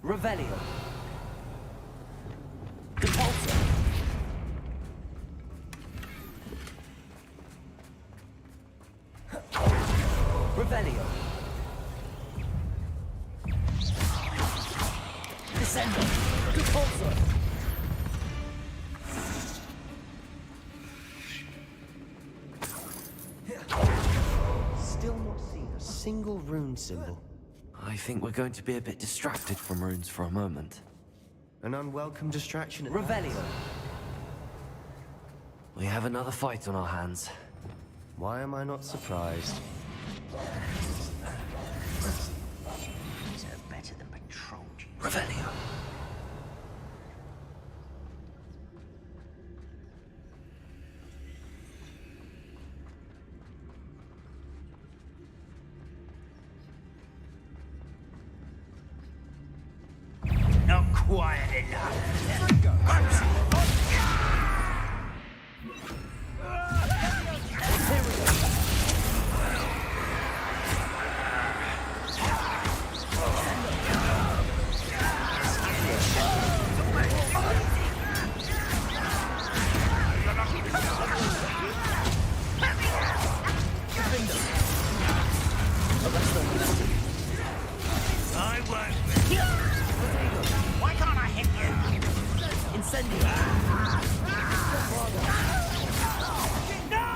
[SPEAKER 1] Revelio. Repulso. Revelio. Descendo. Repulso.
[SPEAKER 8] Still not seen a single rune symbol.
[SPEAKER 1] I think we're going to be a bit distracted from runes for a moment.
[SPEAKER 8] An unwelcome distraction at
[SPEAKER 1] Revelio.
[SPEAKER 8] that.
[SPEAKER 1] We have another fight on our hands.
[SPEAKER 8] Why am I not surprised?
[SPEAKER 2] These are better than patrol jeeps.
[SPEAKER 1] Revelio.
[SPEAKER 2] Not quiet enough. I won't. Why can't I hit you?
[SPEAKER 1] Incendio. No!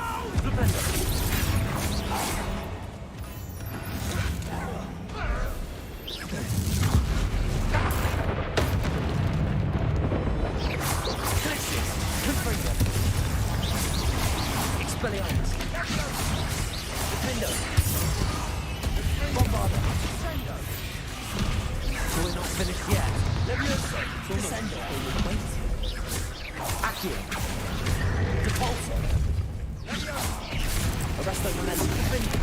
[SPEAKER 1] Expelliarmus! Defendo! Bombarda! So we're not finished yet. Levioso! Descendo! Accio! Depulso! Arresto momentum! Defendo!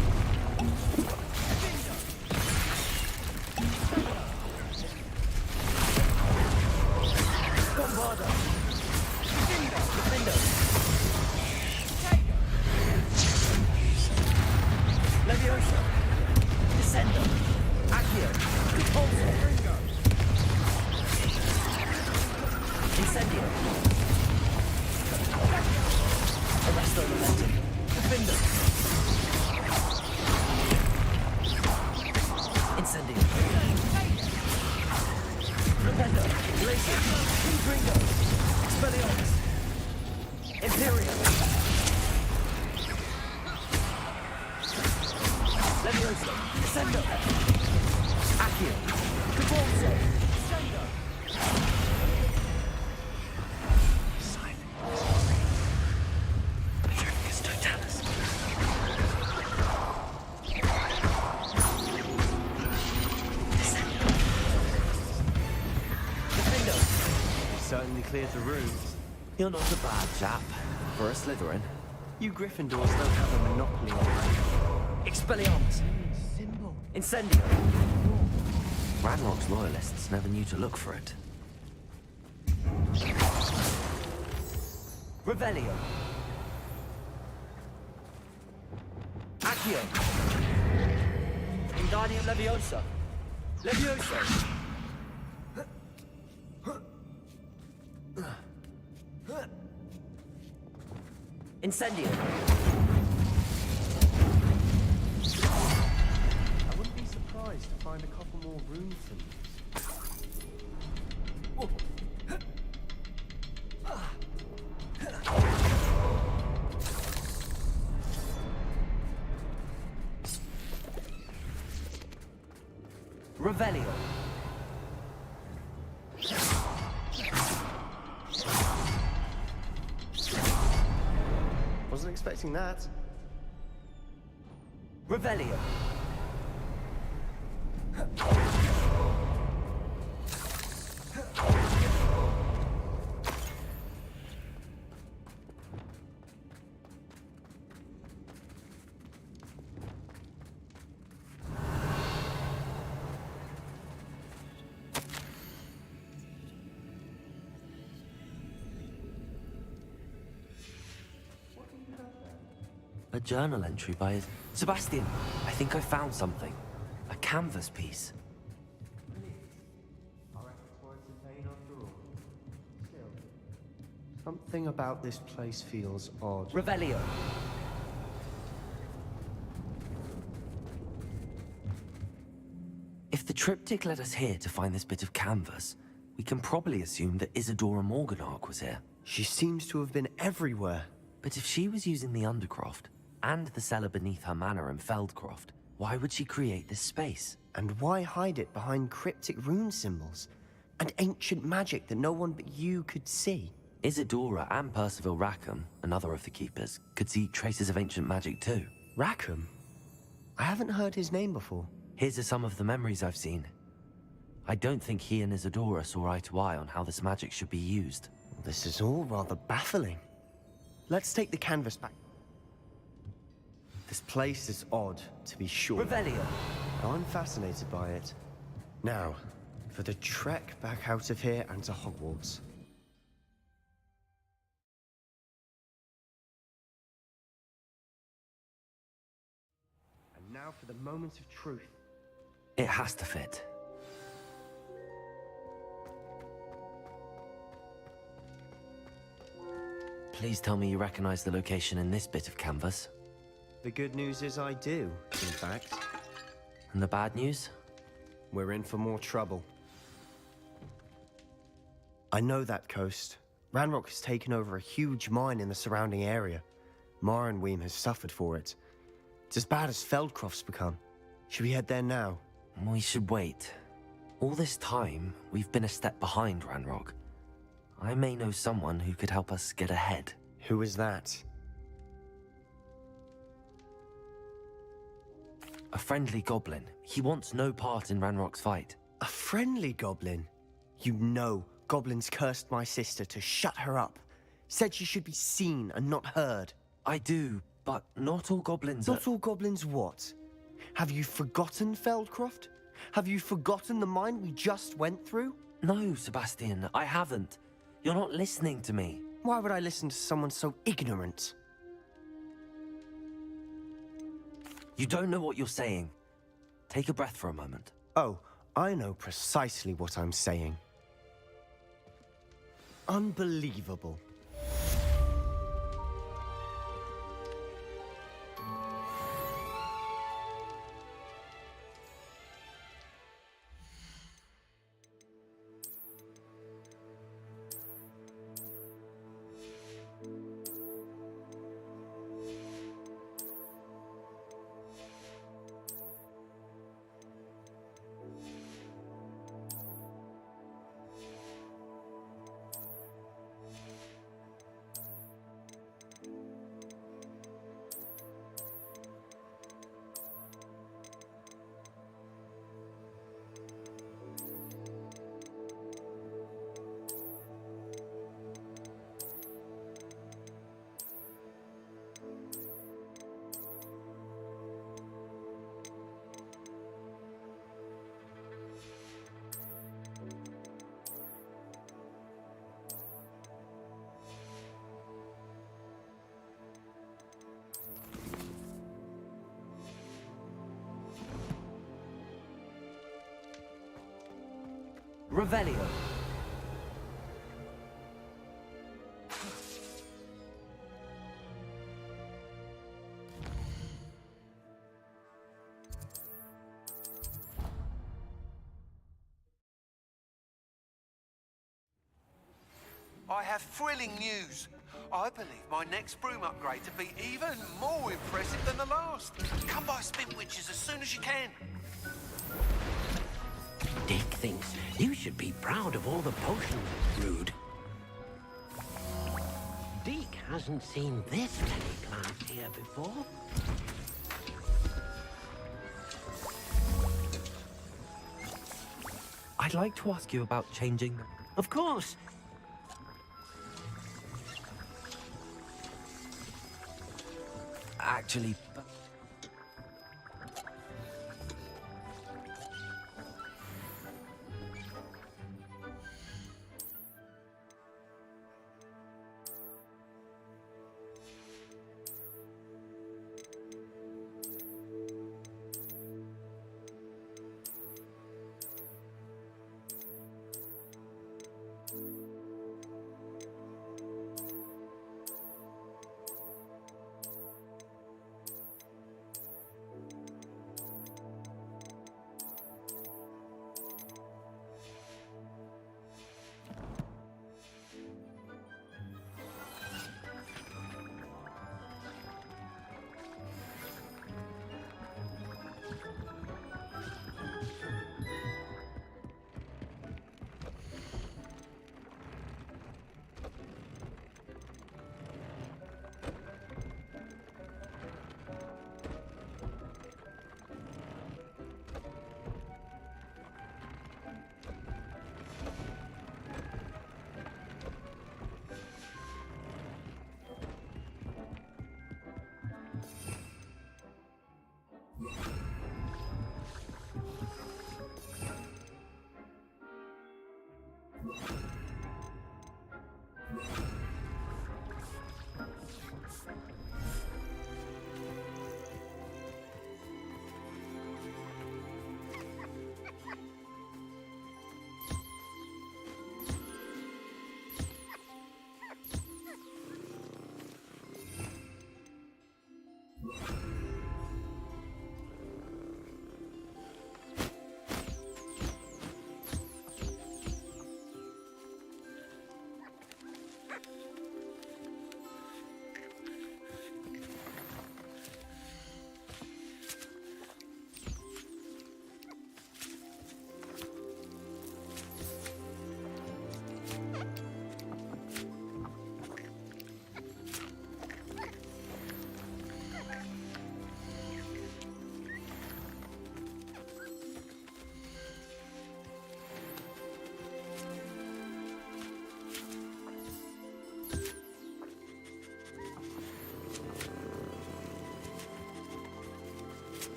[SPEAKER 1] Bombarda! Defendo! Levioso! Descendo! Accio! Depulso! Incendio! Arresto momentum! Defendo! Incendio! Rependo! Glacier! Impringo! Expelliarmus! Imperium! Levioso! Descendo! Accio! Depulso! Descendo!
[SPEAKER 8] Certainly cleared the room.
[SPEAKER 1] You're not a bad chap. For a Slytherin.
[SPEAKER 8] You Gryffindors don't have a monopoly on that.
[SPEAKER 1] Expelliarmus!
[SPEAKER 8] Symbol.
[SPEAKER 1] Incendio! Ranrock's loyalists never knew to look for it. Revelio! Accio! Wingardium Leviosa! Levioso! Incendio!
[SPEAKER 8] I wouldn't be surprised to find a couple more rune symbols.
[SPEAKER 1] Revelio!
[SPEAKER 8] Wasn't expecting that.
[SPEAKER 1] Revelio! A journal entry by Sebastian. I think I found something. A canvas piece.
[SPEAKER 8] Something about this place feels odd.
[SPEAKER 1] Revelio. If the triptych led us here to find this bit of canvas, we can probably assume that Isadora Morganach was here.
[SPEAKER 8] She seems to have been everywhere.
[SPEAKER 1] But if she was using the Undercroft, and the cellar beneath her manor in Feldcroft, why would she create this space?
[SPEAKER 8] And why hide it behind cryptic rune symbols? And ancient magic that no one but you could see?
[SPEAKER 1] Isadora and Percival Rackham, another of the Keepers, could see traces of ancient magic too.
[SPEAKER 8] Rackham? I haven't heard his name before.
[SPEAKER 1] Here's are some of the memories I've seen. I don't think he and Isadora saw eye to eye on how this magic should be used.
[SPEAKER 8] This is all rather baffling. Let's take the canvas back. This place is odd, to be sure.
[SPEAKER 1] Revelio!
[SPEAKER 8] I'm fascinated by it. Now, for the trek back out of here and to Hogwarts. And now for the moment of truth.
[SPEAKER 1] It has to fit. Please tell me you recognize the location in this bit of canvas.
[SPEAKER 8] The good news is I do, in fact.
[SPEAKER 1] And the bad news?
[SPEAKER 8] We're in for more trouble. I know that coast. Ranrock has taken over a huge mine in the surrounding area. Marrenweem has suffered for it. It's as bad as Feldcroft's become. Should we head there now?
[SPEAKER 1] We should wait. All this time, we've been a step behind Ranrock. I may know someone who could help us get ahead.
[SPEAKER 8] Who is that?
[SPEAKER 1] A friendly goblin. He wants no part in Ranrock's fight.
[SPEAKER 8] A friendly goblin? You know, goblins cursed my sister to shut her up. Said she should be seen and not heard.
[SPEAKER 1] I do, but not all goblins
[SPEAKER 8] Not all goblins what? Have you forgotten, Feldcroft? Have you forgotten the mine we just went through?
[SPEAKER 1] No, Sebastian, I haven't. You're not listening to me.
[SPEAKER 8] Why would I listen to someone so ignorant?
[SPEAKER 1] You don't know what you're saying. Take a breath for a moment.
[SPEAKER 8] Oh, I know precisely what I'm saying. Unbelievable.
[SPEAKER 1] Revelio.
[SPEAKER 5] I have thrilling news. I believe my next broom upgrade to be even more impressive than the last. Come by Spinwitches as soon as you can.
[SPEAKER 2] Dick thinks you should be proud of all the potions, Rude. Deke hasn't seen this many plants here before.
[SPEAKER 1] I'd like to ask you about changing...
[SPEAKER 2] Of course.
[SPEAKER 1] Actually...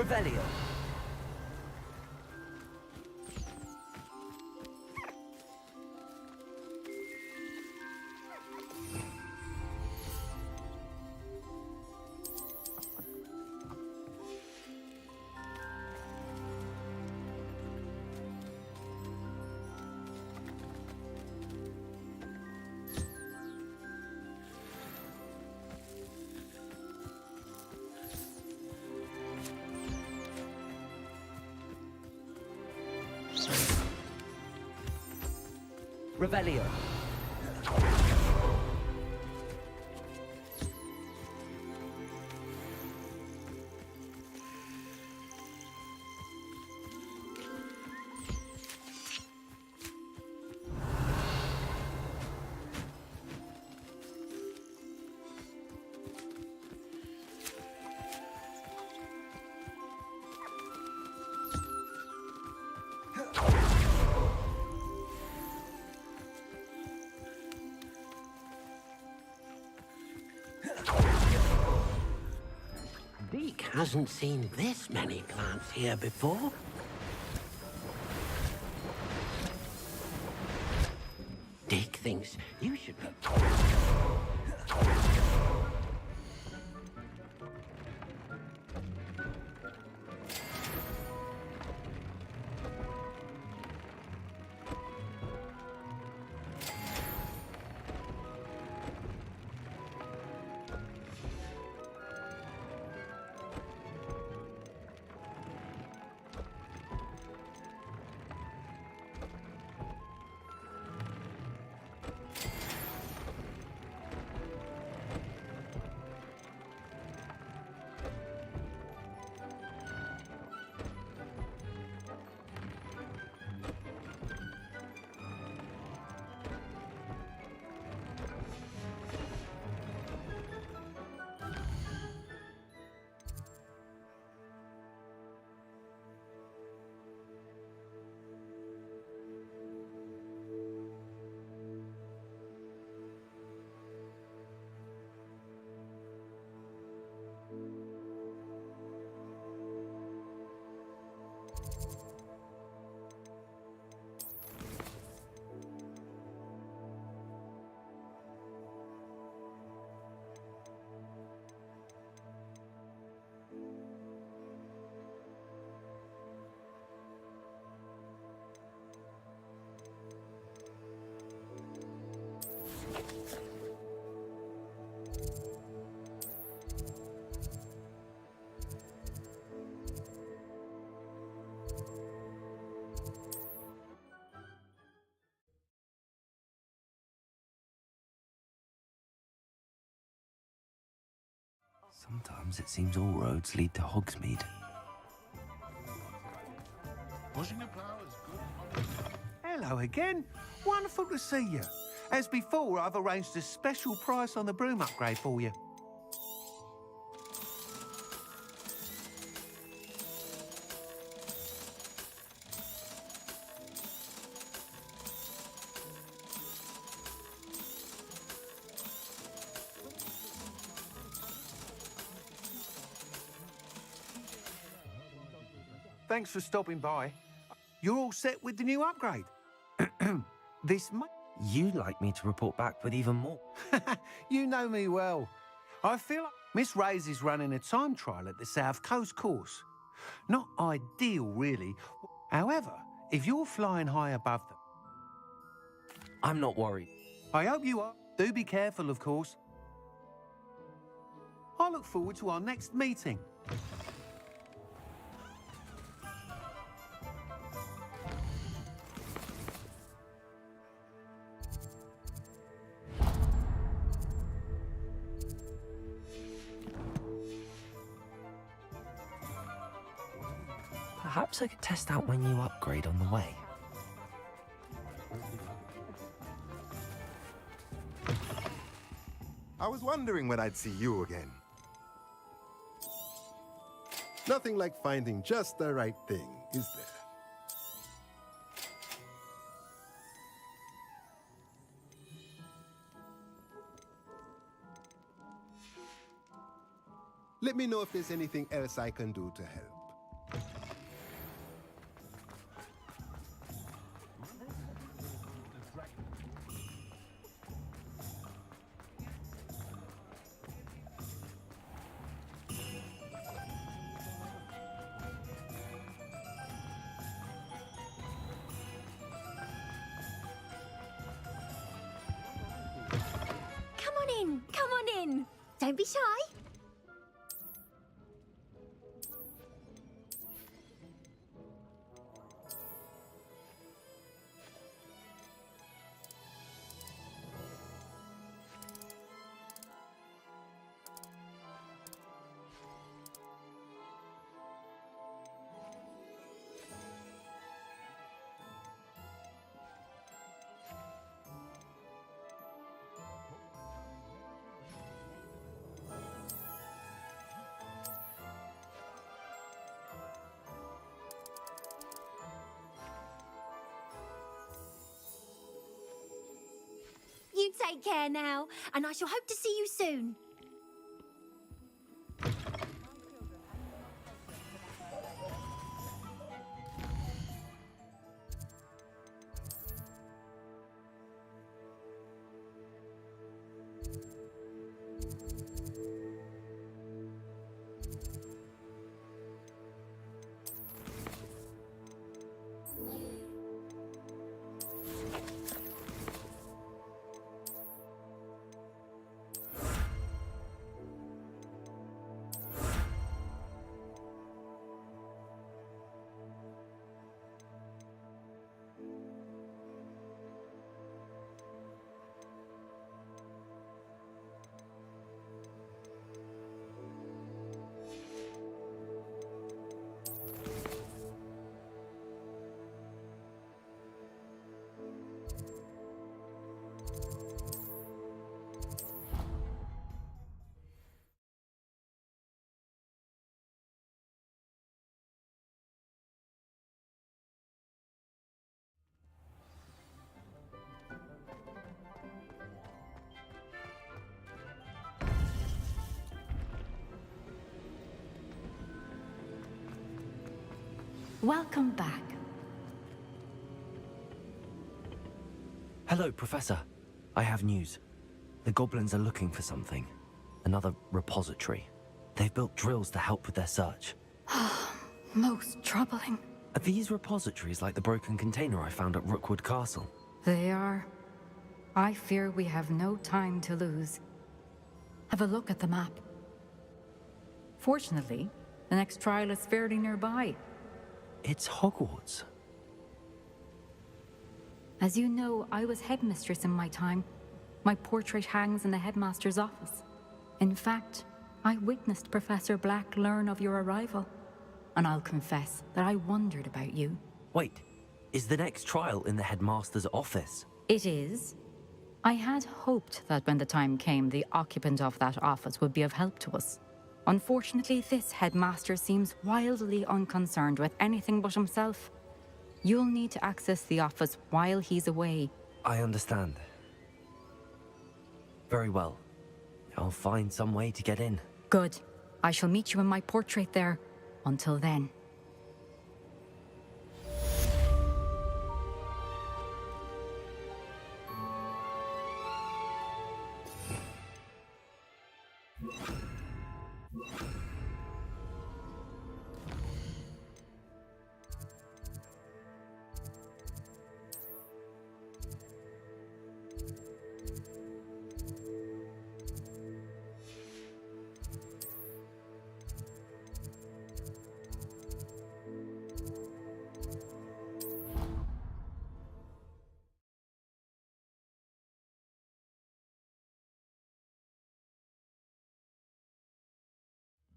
[SPEAKER 1] Revelio. Revelio.
[SPEAKER 9] Deke hasn't seen this many plants here before. Deke thinks you should be...
[SPEAKER 1] Sometimes it seems all roads lead to Hogsmeade.
[SPEAKER 7] Pushing a plow is good.
[SPEAKER 10] Hello again. Wonderful to see you. As before, I've arranged a special price on the broom upgrade for you. Thanks for stopping by. You're all set with the new upgrade. This might...
[SPEAKER 1] You'd like me to report back with even more.
[SPEAKER 10] You know me well. I feel like Miss Ray's is running a time trial at the South Coast course. Not ideal, really. However, if you're flying high above them...
[SPEAKER 1] I'm not worried.
[SPEAKER 10] I hope you are. Do be careful, of course. I look forward to our next meeting.
[SPEAKER 1] Perhaps I could test out my new upgrade on the way.
[SPEAKER 11] I was wondering when I'd see you again. Nothing like finding just the right thing, is there? Let me know if there's anything else I can do to help.
[SPEAKER 12] Don't be shy. You take care now, and I shall hope to see you soon.
[SPEAKER 13] Welcome back.
[SPEAKER 1] Hello, Professor. I have news. The goblins are looking for something. Another repository. They've built drills to help with their search.
[SPEAKER 13] Most troubling.
[SPEAKER 1] Are these repositories like the broken container I found at Rookwood Castle?
[SPEAKER 13] They are. I fear we have no time to lose. Have a look at the map. Fortunately, the next trial is fairly nearby.
[SPEAKER 1] It's Hogwarts.
[SPEAKER 13] As you know, I was headmistress in my time. My portrait hangs in the headmaster's office. In fact, I witnessed Professor Black learn of your arrival. And I'll confess that I wondered about you.
[SPEAKER 1] Wait, is the next trial in the headmaster's office?
[SPEAKER 13] It is. I had hoped that when the time came, the occupant of that office would be of help to us. Unfortunately, this headmaster seems wildly unconcerned with anything but himself. You'll need to access the office while he's away.
[SPEAKER 1] I understand. Very well. I'll find some way to get in.
[SPEAKER 13] Good. I shall meet you in my portrait there. Until then.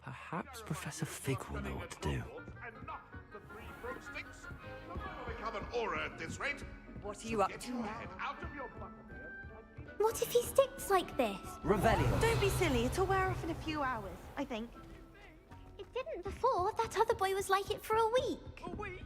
[SPEAKER 1] Perhaps Professor Fig will know what to do.
[SPEAKER 7] Become an aura at this rate.
[SPEAKER 3] What are you up to now?
[SPEAKER 12] What if he sticks like this?
[SPEAKER 1] Revelio.
[SPEAKER 14] Don't be silly, it'll wear off in a few hours, I think.
[SPEAKER 12] It didn't before. That other boy was like it for a week.
[SPEAKER 7] A week?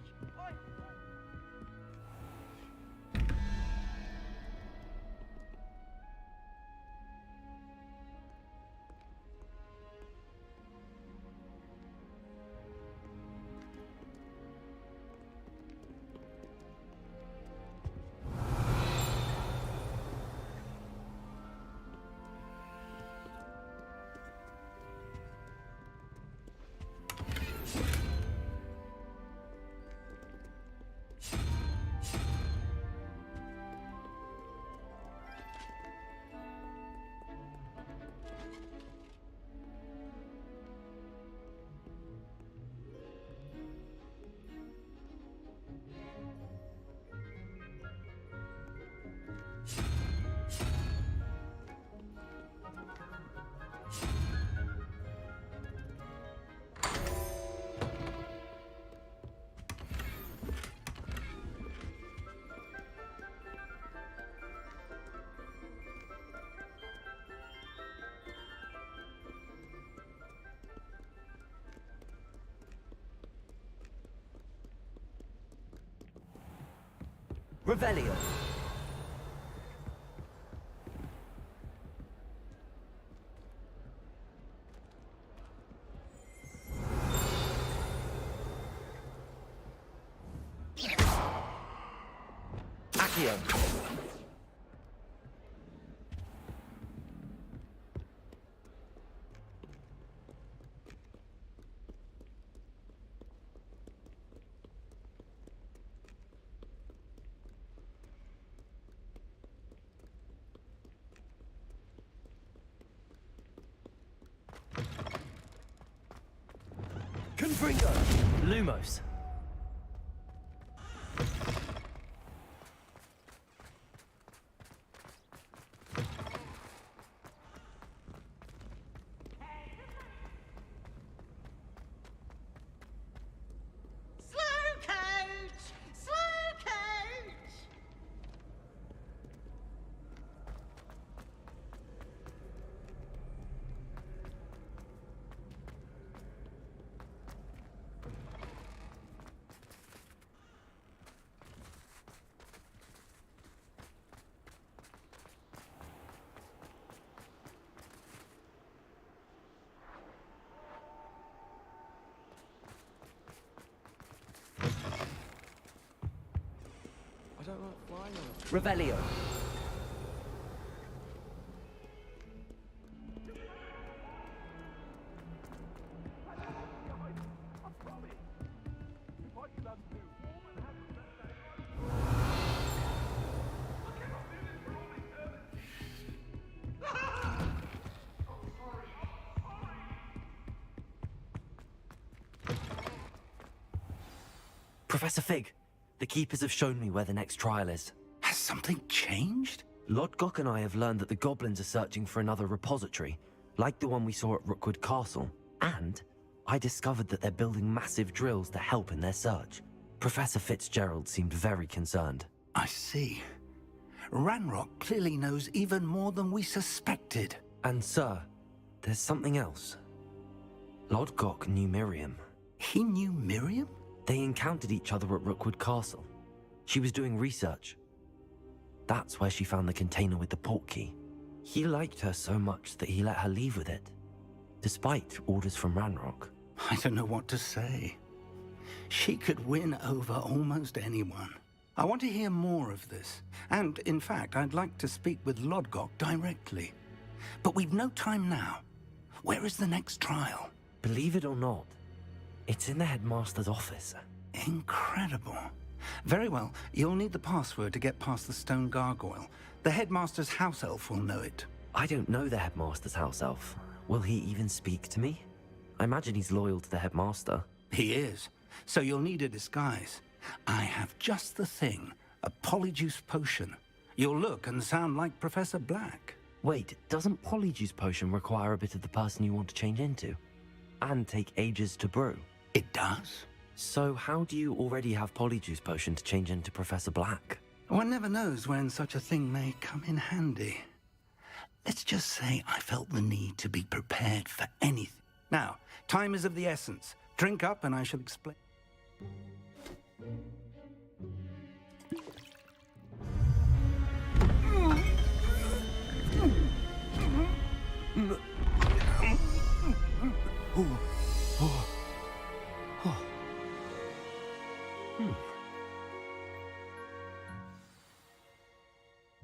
[SPEAKER 1] Revelio. Accio. Confringo. Lumos.
[SPEAKER 2] Slow coach! Slow coach! Revelio. Professor Fig, the Keepers have shown me where the next trial is.
[SPEAKER 10] Has something changed?
[SPEAKER 1] Lodgok and I have learned that the goblins are searching for another repository, like the one we saw at Rookwood Castle. And I discovered that they're building massive drills to help in their search. Professor Fitzgerald seemed very concerned.
[SPEAKER 10] I see. Ranrock clearly knows even more than we suspected.
[SPEAKER 1] And sir, there's something else. Lodgok knew Miriam.
[SPEAKER 10] He knew Miriam?
[SPEAKER 1] They encountered each other at Rookwood Castle. She was doing research. That's where she found the container with the port key. He liked her so much that he let her leave with it, despite orders from Ranrock.
[SPEAKER 10] I don't know what to say. She could win over almost anyone. I want to hear more of this. And, in fact, I'd like to speak with Lodgok directly. But we've no time now. Where is the next trial?
[SPEAKER 1] Believe it or not, it's in the headmaster's office.
[SPEAKER 10] Incredible. Very well, you'll need the password to get past the stone gargoyle. The headmaster's house elf will know it.
[SPEAKER 1] I don't know the headmaster's house elf. Will he even speak to me? I imagine he's loyal to the headmaster.
[SPEAKER 10] He is. So you'll need a disguise. I have just the thing. A polyjuice potion. You'll look and sound like Professor Black.
[SPEAKER 1] Wait, doesn't polyjuice potion require a bit of the person you want to change into? And take ages to brew?
[SPEAKER 10] It does.
[SPEAKER 1] So how do you already have polyjuice potion to change into Professor Black?
[SPEAKER 10] One never knows when such a thing may come in handy. Let's just say I felt the need to be prepared for anything. Now, time is of the essence. Drink up and I shall explain.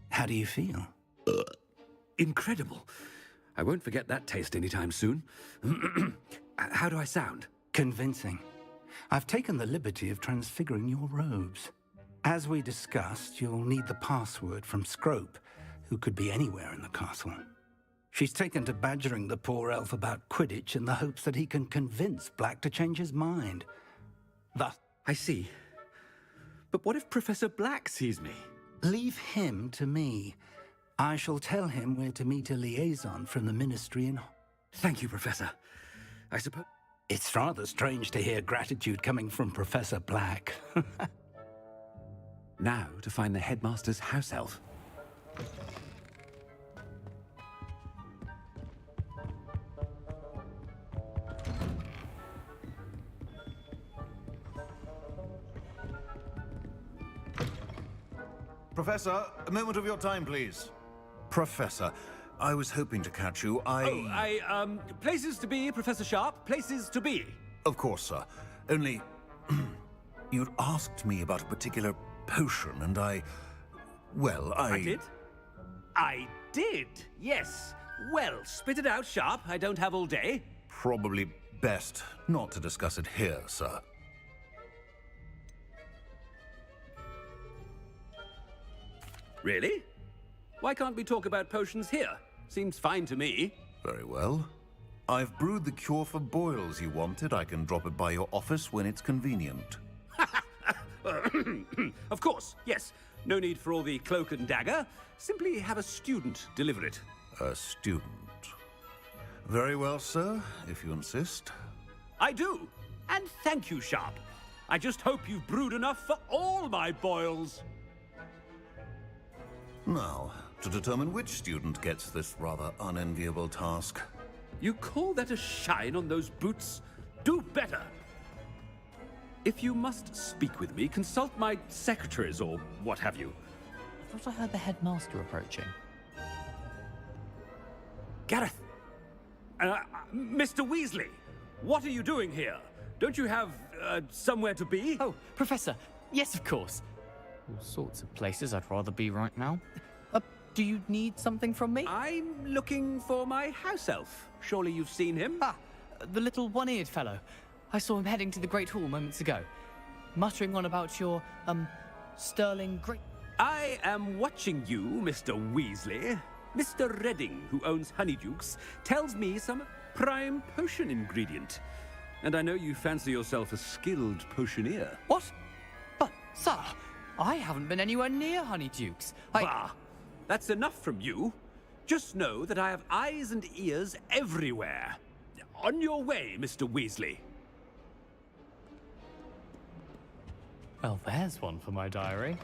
[SPEAKER 10] How do you feel?
[SPEAKER 15] Incredible. I won't forget that taste anytime soon. How do I sound?
[SPEAKER 10] Convincing. I've taken the liberty of transfiguring your robes. As we discussed, you'll need the password from Scrope, who could be anywhere in the castle. She's taken to badgering the poor elf about Quidditch in the hopes that he can convince Black to change his mind. Thus...
[SPEAKER 15] I see. But what if Professor Black sees me?
[SPEAKER 10] Leave him to me. I shall tell him we're to meet a liaison from the Ministry in...
[SPEAKER 15] Thank you, Professor. I suppose...
[SPEAKER 10] It's rather strange to hear gratitude coming from Professor Black.
[SPEAKER 15] Now to find the headmaster's house elf.
[SPEAKER 16] Professor, a moment of your time, please. Professor, I was hoping to catch you.
[SPEAKER 15] Places to be, Professor Sharp. Places to be.
[SPEAKER 16] Of course, sir. Only... you'd asked me about a particular potion, and I
[SPEAKER 15] did? I did, yes. Well, spit it out, Sharp. I don't have all day.
[SPEAKER 16] Probably best not to discuss it here, sir.
[SPEAKER 15] Really? Why can't we talk about potions here? Seems fine to me.
[SPEAKER 16] Very well. I've brewed the cure for boils you wanted. I can drop it by your office when it's convenient.
[SPEAKER 15] Of course, yes. No need for all the cloak and dagger. Simply have a student deliver it.
[SPEAKER 16] A student. Very well, sir, if you insist.
[SPEAKER 15] I do. And thank you, Sharp. I just hope you've brewed enough for all my boils.
[SPEAKER 16] Now, to determine which student gets this rather unenviable task.
[SPEAKER 15] You call that a shine on those boots? Do better. If you must speak with me, consult my secretaries or what have you.
[SPEAKER 17] I thought I heard the headmaster approaching.
[SPEAKER 15] Gareth! Mr. Weasley, what are you doing here? Don't you have somewhere to be?
[SPEAKER 17] Oh, Professor, yes, of course. All sorts of places I'd rather be right now. Do you need something from me?
[SPEAKER 15] I'm looking for my house elf. Surely you've seen him?
[SPEAKER 17] Ah, the little one-eared fellow. I saw him heading to the Great Hall moments ago, muttering on about your, sterling great...
[SPEAKER 15] I am watching you, Mr. Weasley. Mr. Redding, who owns Honeydukes, tells me some prime potion ingredient. And I know you fancy yourself a skilled potioneer.
[SPEAKER 17] What? But, sir, I haven't been anywhere near Honeydukes.
[SPEAKER 15] Bah! That's enough from you. Just know that I have eyes and ears everywhere. On your way, Mr. Weasley.
[SPEAKER 17] Well, there's one for my diary.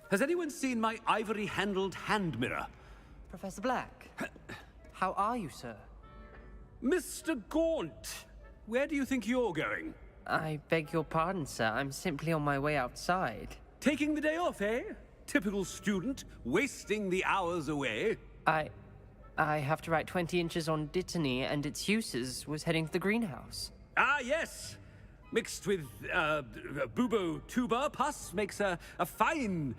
[SPEAKER 15] Has anyone seen my ivory-handled hand mirror?
[SPEAKER 6] Professor Black, how are you, sir?
[SPEAKER 15] Mr. Gaunt, where do you think you're going?
[SPEAKER 6] I beg your pardon, sir. I'm simply on my way outside.
[SPEAKER 15] Taking the day off, eh? Typical student, wasting the hours away.
[SPEAKER 6] I have to write 20 inches on Dittany and its uses. Was heading to the greenhouse.
[SPEAKER 15] Ah, yes. Mixed with bubo tuber pus makes a fine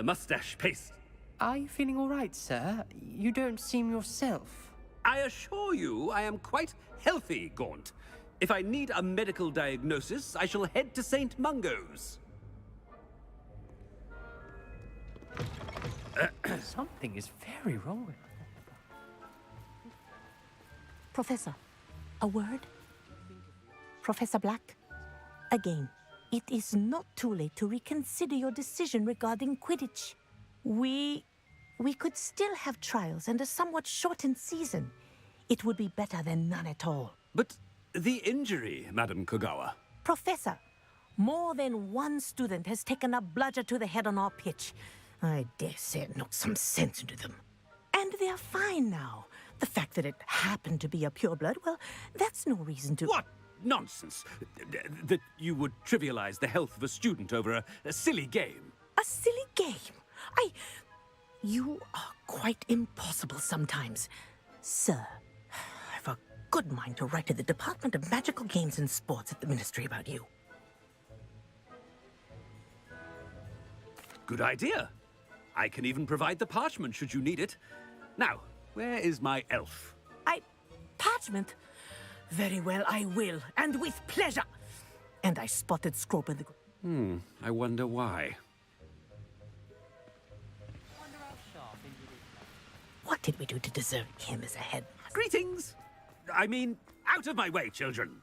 [SPEAKER 15] mustache paste.
[SPEAKER 6] Are you feeling all right, sir? You don't seem yourself.
[SPEAKER 15] I assure you I am quite healthy, Gaunt. If I need a medical diagnosis, I shall head to St. Mungo's.
[SPEAKER 6] Something is very wrong with me.
[SPEAKER 18] Professor, a word? Professor Black? Again, it is not too late to reconsider your decision regarding Quidditch. We could still have trials and a somewhat shortened season. It would be better than none at all.
[SPEAKER 15] But the injury, Madam Kogawa.
[SPEAKER 18] Professor, more than one student has taken a bludger to the head on our pitch. I dare say it knocked some sense into them. And they're fine now. The fact that it happened to be a pureblood, well, that's no reason to...
[SPEAKER 15] What nonsense! That you would trivialize the health of a student over a silly game.
[SPEAKER 18] A silly game? You are quite impossible sometimes. Sir, I've a good mind to write to the Department of Magical Games and Sports at the Ministry about you.
[SPEAKER 15] Good idea. I can even provide the parchment should you need it. Now, where is my elf?
[SPEAKER 18] Parchment? Very well, I will, and with pleasure. And I spotted Scrope in the...
[SPEAKER 15] I wonder why.
[SPEAKER 18] What did we do to deserve him as a headmaster?
[SPEAKER 15] Greetings! I mean, out of my way, children!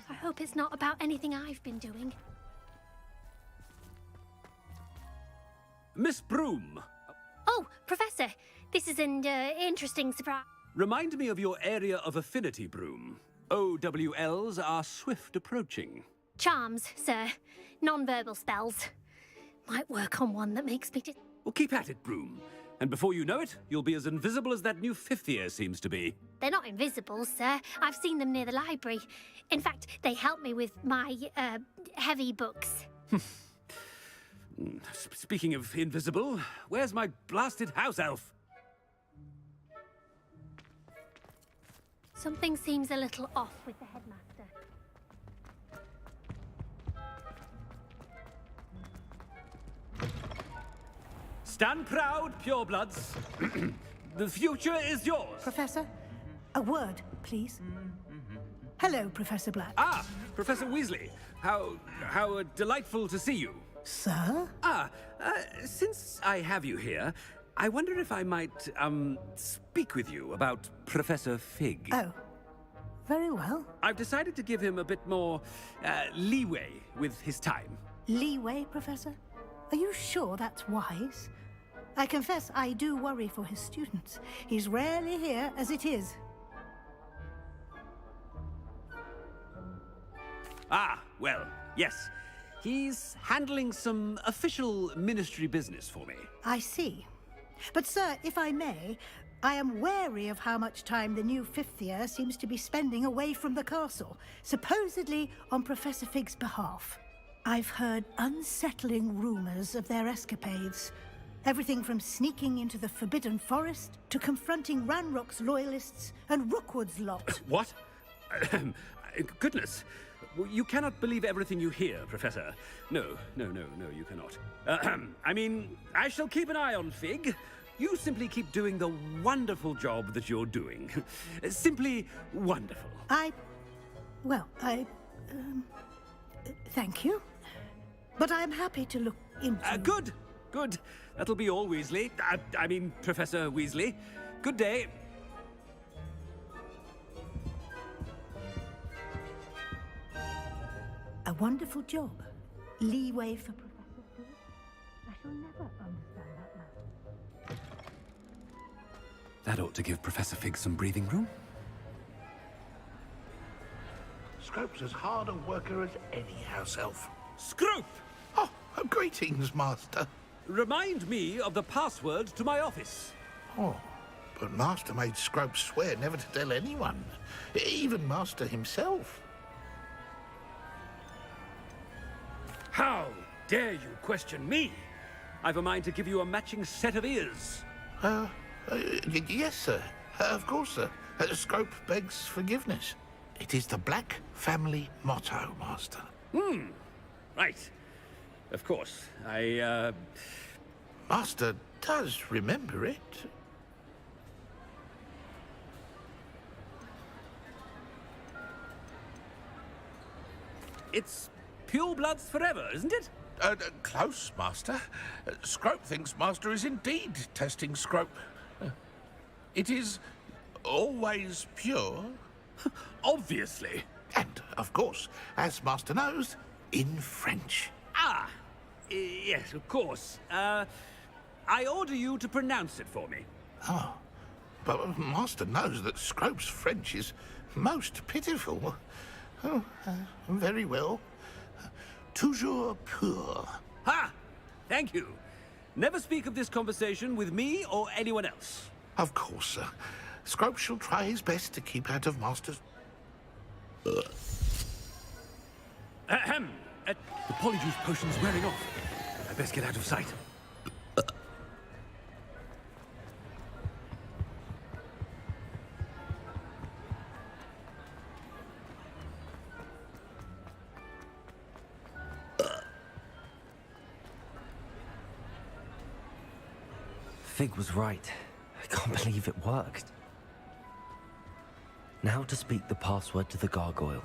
[SPEAKER 12] I hope it's not about anything I've been doing.
[SPEAKER 15] Miss Broom!
[SPEAKER 12] Oh, Professor, this is an interesting surprise.
[SPEAKER 15] Remind me of your area of affinity, Broom. OWLs are swift approaching.
[SPEAKER 12] Charms, sir. Non-verbal spells. Might work on one that makes me
[SPEAKER 15] Well, keep at it, Broom. And before you know it, you'll be as invisible as that new fifth year seems to be.
[SPEAKER 12] They're not invisible, sir. I've seen them near the library. In fact, they help me with my, heavy books.
[SPEAKER 15] Speaking of invisible, where's my blasted house elf?
[SPEAKER 12] Something seems a little off with the headmaster.
[SPEAKER 15] Stand proud, purebloods. The future is yours.
[SPEAKER 18] Professor, a word, please. Hello, Professor Black.
[SPEAKER 15] Ah, Professor Weasley. How delightful to see you.
[SPEAKER 18] Sir?
[SPEAKER 15] Since I have you here, I wonder if I might, speak with you about Professor Fig.
[SPEAKER 18] Oh, very well.
[SPEAKER 15] I've decided to give him a bit more, leeway with his time.
[SPEAKER 18] Leeway, Professor? Are you sure that's wise? I confess I do worry for his students. He's rarely here as it is.
[SPEAKER 15] Ah, well, yes. He's handling some official ministry business for me.
[SPEAKER 18] I see. But, sir, if I may, I am wary of how much time the new fifth year seems to be spending away from the castle, supposedly on Professor Fig's behalf. I've heard unsettling rumors of their escapades. Everything from sneaking into the Forbidden Forest to confronting Ranrock's loyalists and Rookwood's lot.
[SPEAKER 15] What? Goodness. You cannot believe everything you hear, Professor. No, you cannot. I mean, I shall keep an eye on Fig. You simply keep doing the wonderful job that you're doing. Simply wonderful.
[SPEAKER 18] Thank you. But I'm happy to look into...
[SPEAKER 15] Good. That'll be all, Weasley. I mean, Professor Weasley. Good day.
[SPEAKER 18] A wonderful job. Leeway for Professor Fig. I shall never understand that now.
[SPEAKER 15] That ought to give Professor Fig some breathing room.
[SPEAKER 7] Scrope's as hard a worker as any house elf.
[SPEAKER 15] Scrope!
[SPEAKER 7] Oh, greetings, Master.
[SPEAKER 15] Remind me of the password to my office.
[SPEAKER 7] Oh, but Master made Scrope swear never to tell anyone, even Master himself.
[SPEAKER 15] How dare you question me? I've a mind to give you a matching set of ears.
[SPEAKER 7] Yes, sir. Of course, sir. Scrope begs forgiveness. It is the Black family motto, Master.
[SPEAKER 15] Right. Of course.
[SPEAKER 7] Master does remember it.
[SPEAKER 15] It's purebloods forever, isn't it?
[SPEAKER 7] Close, Master. Scrope thinks Master is indeed testing Scrope. It is always pure.
[SPEAKER 15] Obviously.
[SPEAKER 7] And, of course, as Master knows, in French.
[SPEAKER 15] Yes, of course. I order you to pronounce it for me.
[SPEAKER 7] Oh, but Master knows that Scrope's French is most pitiful. Oh, very well. Toujours pur.
[SPEAKER 15] Ha! Thank you. Never speak of this conversation with me or anyone else.
[SPEAKER 7] Of course, sir. Scrope shall try his best to keep out of Master's...
[SPEAKER 15] Ahem. The polyjuice potion's wearing off. I best get out of sight.
[SPEAKER 1] Fig was right. I can't believe it worked. Now to speak the password to the gargoyle.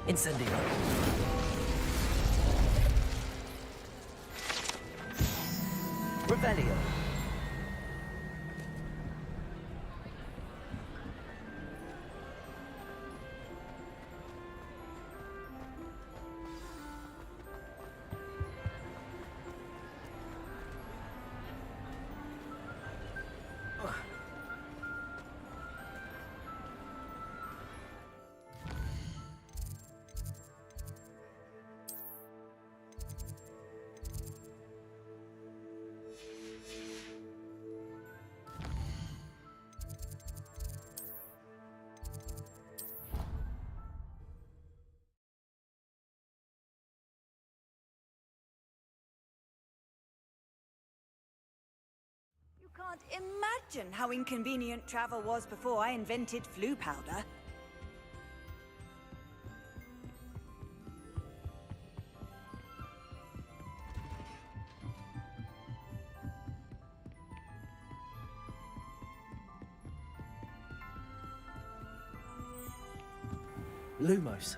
[SPEAKER 1] Incendio. Revelio.
[SPEAKER 4] can't imagine how inconvenient travel was before I invented flu powder.
[SPEAKER 1] Lumos.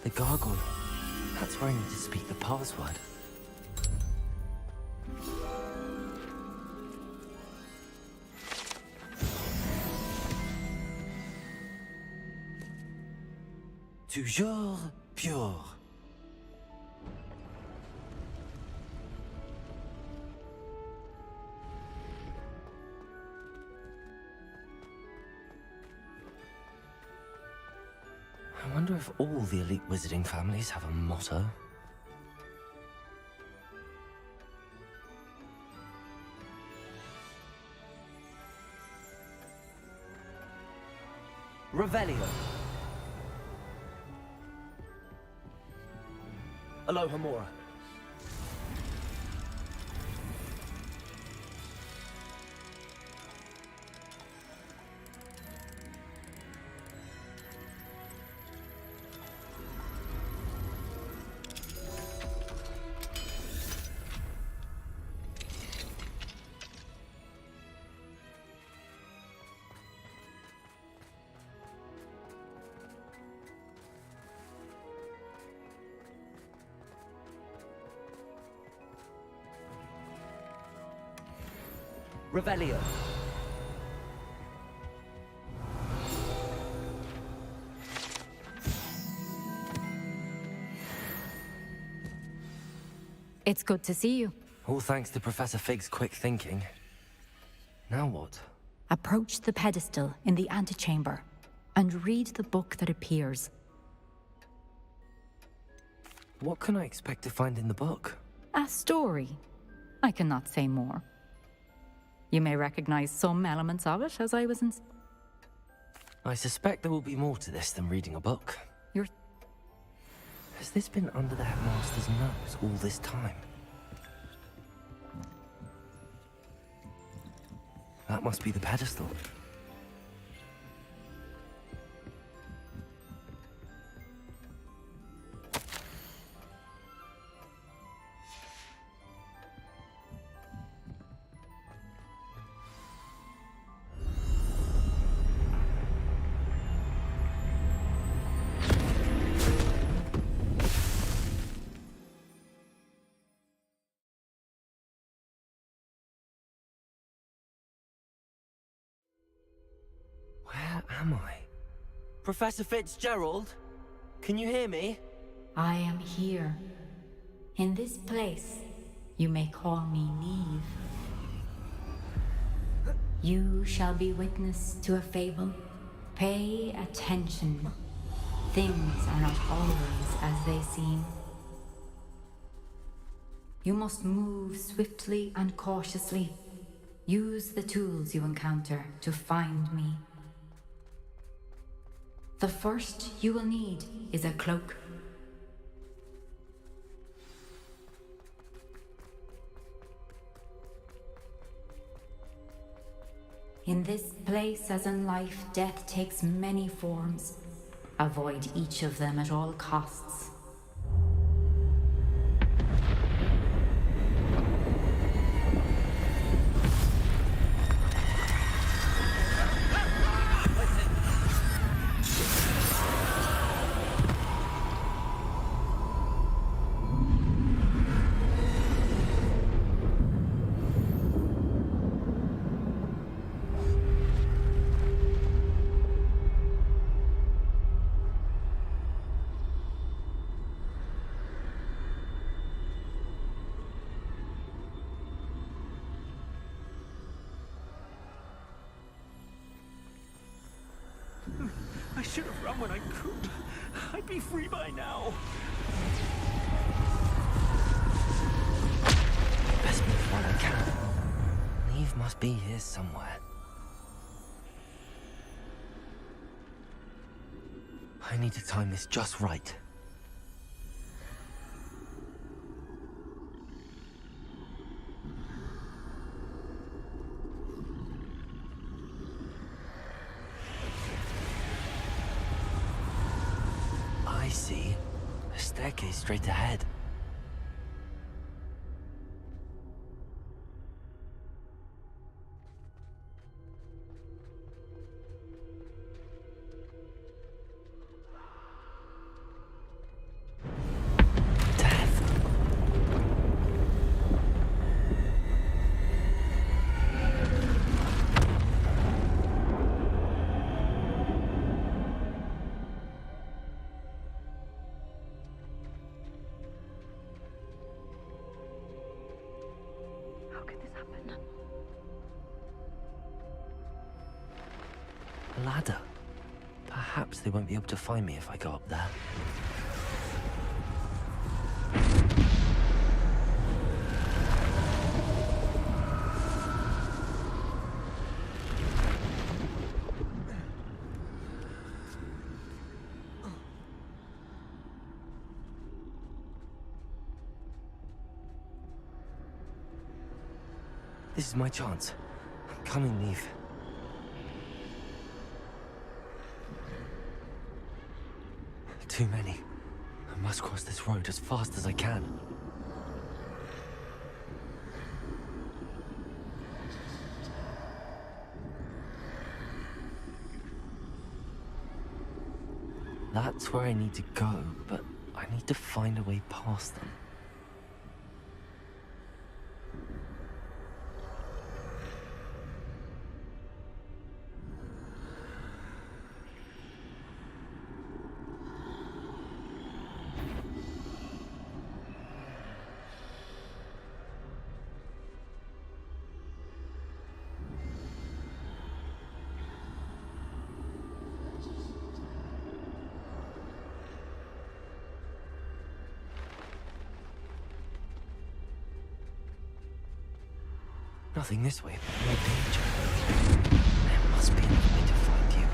[SPEAKER 1] The gargoyle. That's where I need to speak the password. Toujours pure. I wonder if all the elite wizarding families have a motto. Revelio. Aloha Mora. Revelio.
[SPEAKER 13] It's good to see you.
[SPEAKER 1] All thanks to Professor Fig's quick thinking. Now what?
[SPEAKER 13] Approach the pedestal in the antechamber and read the book that appears.
[SPEAKER 1] What can I expect to find in the book?
[SPEAKER 13] A story. I cannot say more. You may recognize some elements of it, as I was in...
[SPEAKER 1] I suspect there will be more to this than reading a book. Has this been under the headmaster's nose all this time? That must be the pedestal. Where am I? Professor Fitzgerald? Can you hear me?
[SPEAKER 13] I am here. In this place, you may call me Neve. You shall be witness to a fable. Pay attention. Things are not always as they seem. You must move swiftly and cautiously. Use the tools you encounter to find me. The first you will need is a cloak. In this place, as in life, death takes many forms. Avoid each of them at all costs.
[SPEAKER 15] I should have run when I could. I'd be free by now.
[SPEAKER 1] Best move while I can. Neve must be here somewhere. I need to time this just right. I see. A staircase straight ahead. A ladder. Perhaps they won't be able to find me if I go up there. This is my chance. I'm coming, Neve. Too many. I must cross this road as fast as I can. That's where I need to go, but I need to find a way past them. Nothing this way, but no danger. There must be another way to find you.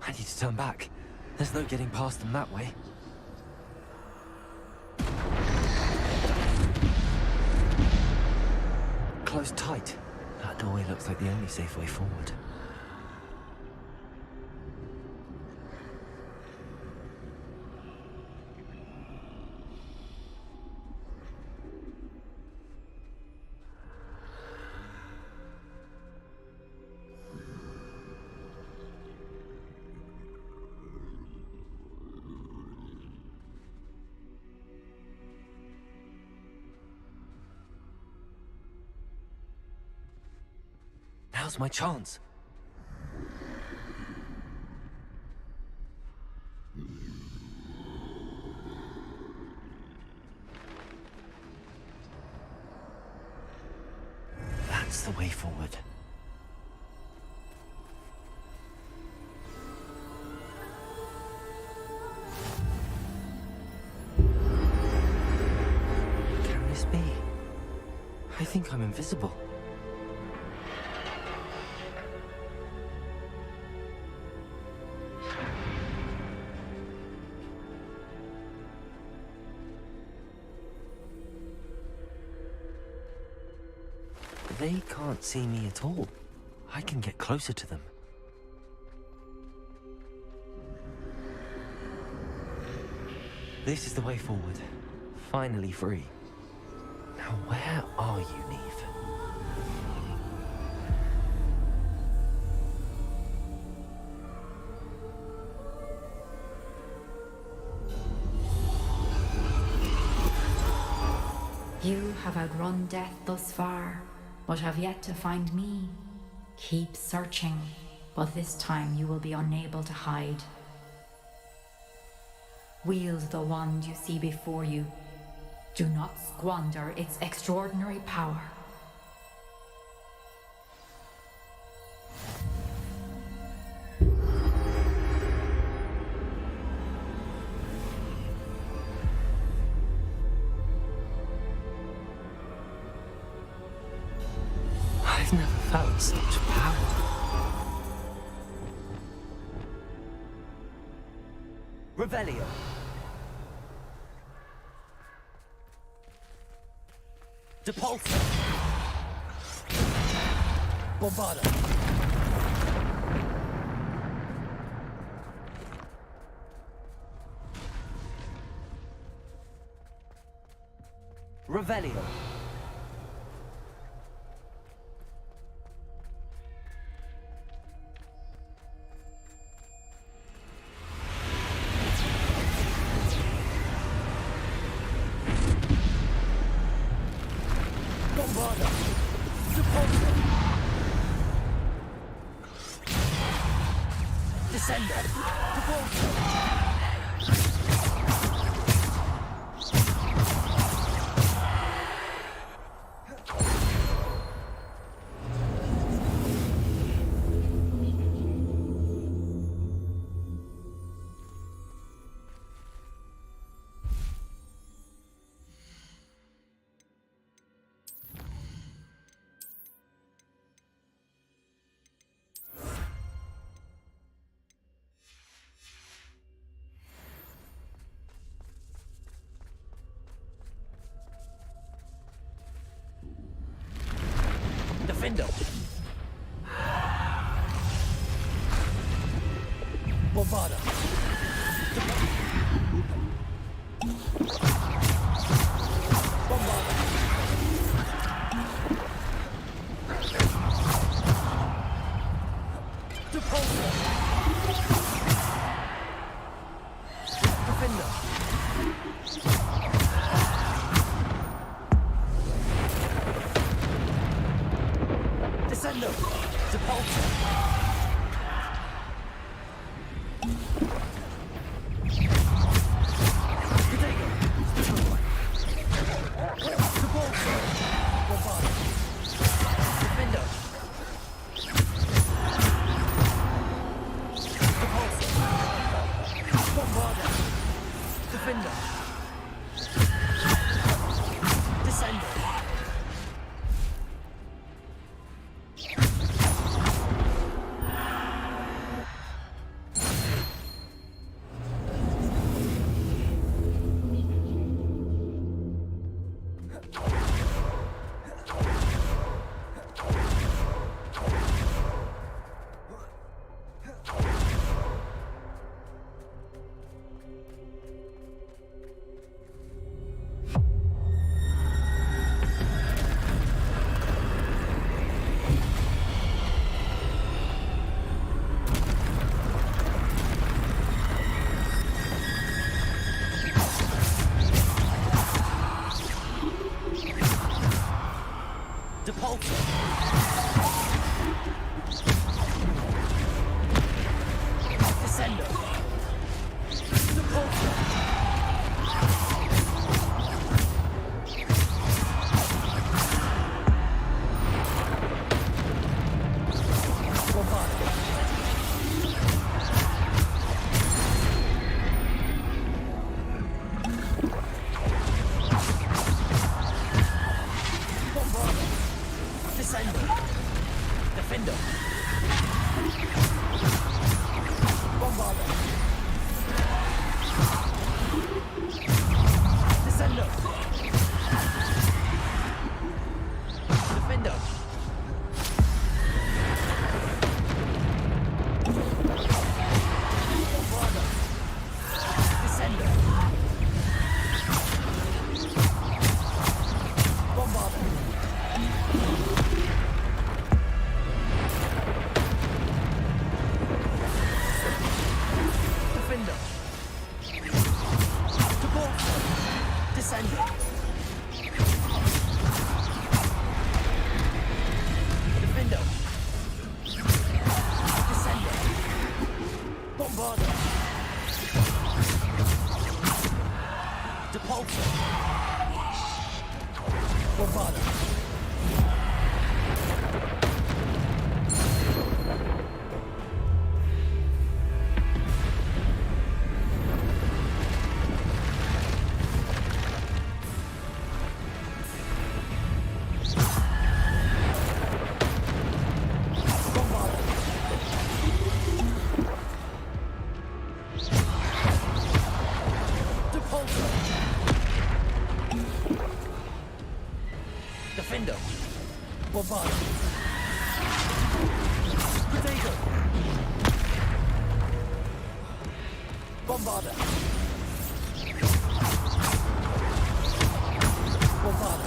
[SPEAKER 1] I need to turn back. There's no getting past them that way. Close tight. That doorway looks like the only safe way forward. Now's my chance. That's the way forward. Can this be? I think I'm invisible. They can't see me at all. I can get closer to them. This is the way forward. Finally free. Now where are you, Neve?
[SPEAKER 13] You have outrun death thus far, but have yet to find me. Keep searching, but this time you will be unable to hide. Wield the wand you see before you. Do not squander its extraordinary power.
[SPEAKER 6] I've never felt such power.
[SPEAKER 1] Revelio. Depulso. Bombarda. Revelio. Bombarda. Depulso. Descender. Depulso. Defendo. Bombarda. Bombarda. Depulso. Defendo. Descendo. Depulso. Protego. Depulso. Bombarda. Defendo. Depulso. Bombarda. Defendo. Descendo. Depulso. Descendo. Depulso. Bombarda. Bombarda. Descendo. Defendo. Bombarda. Descendo. Defendo. Bombarda. Descendo. Bombarda. Defendo. Depulso. Descendo. Defendo. Descendo. Bombarda. Depulso. Bombarda.
[SPEAKER 17] Defender. Bombarda. Potato. Bombarda. Bombarda.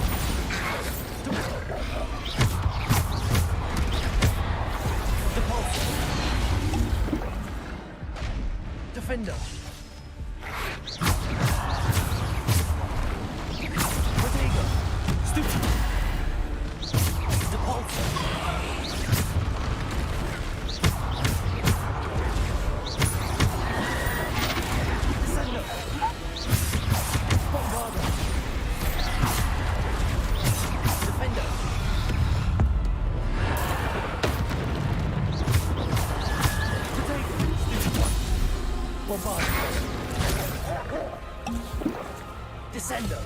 [SPEAKER 17] Depulsor. Defender. Potato. Stupid. Depulsor. Descender. Bombarda. Defender. Potato. Stupid. Bombarda. Descender.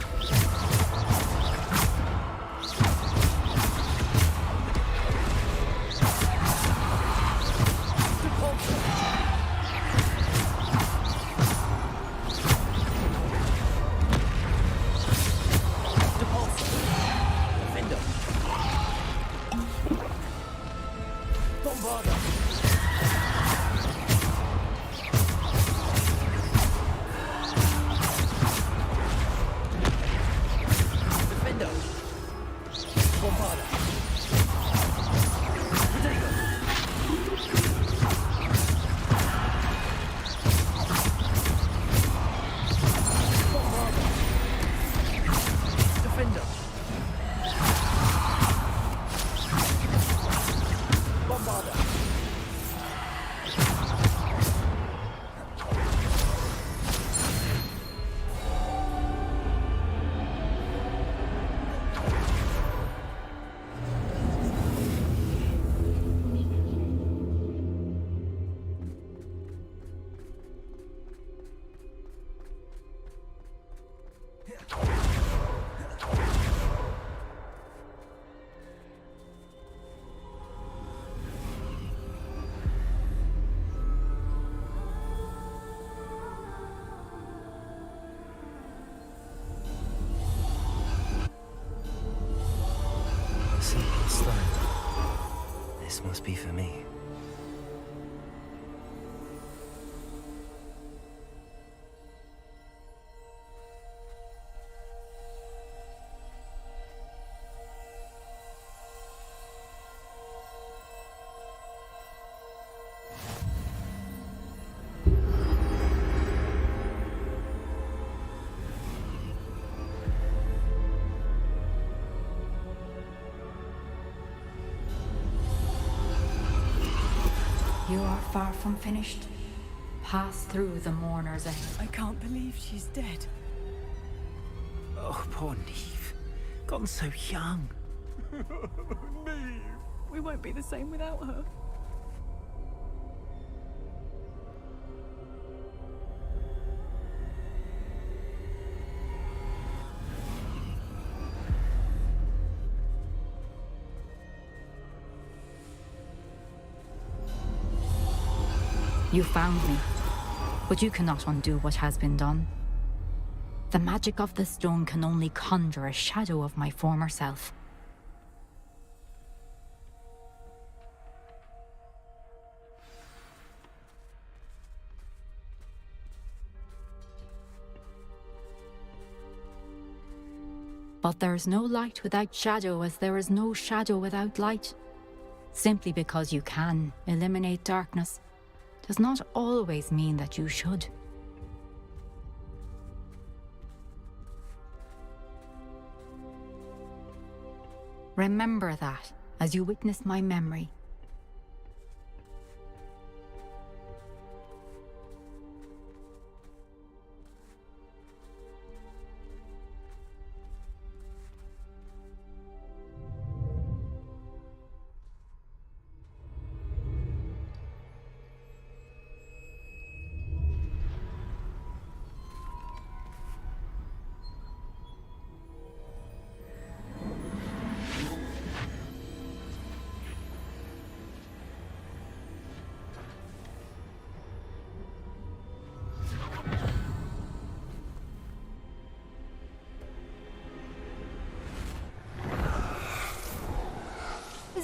[SPEAKER 1] Simple stone. This must be for me.
[SPEAKER 13] You are far from finished. Pass through the mourners ahead.
[SPEAKER 3] I can't believe she's dead.
[SPEAKER 2] Oh, poor Neve. Gone so young.
[SPEAKER 3] Neve! We won't be the same without her.
[SPEAKER 13] You found me, but you cannot undo what has been done. The magic of the stone can only conjure a shadow of my former self. But there is no light without shadow, as there is no shadow without light. Simply because you can eliminate darkness does not always mean that you should. Remember that as you witness my memory.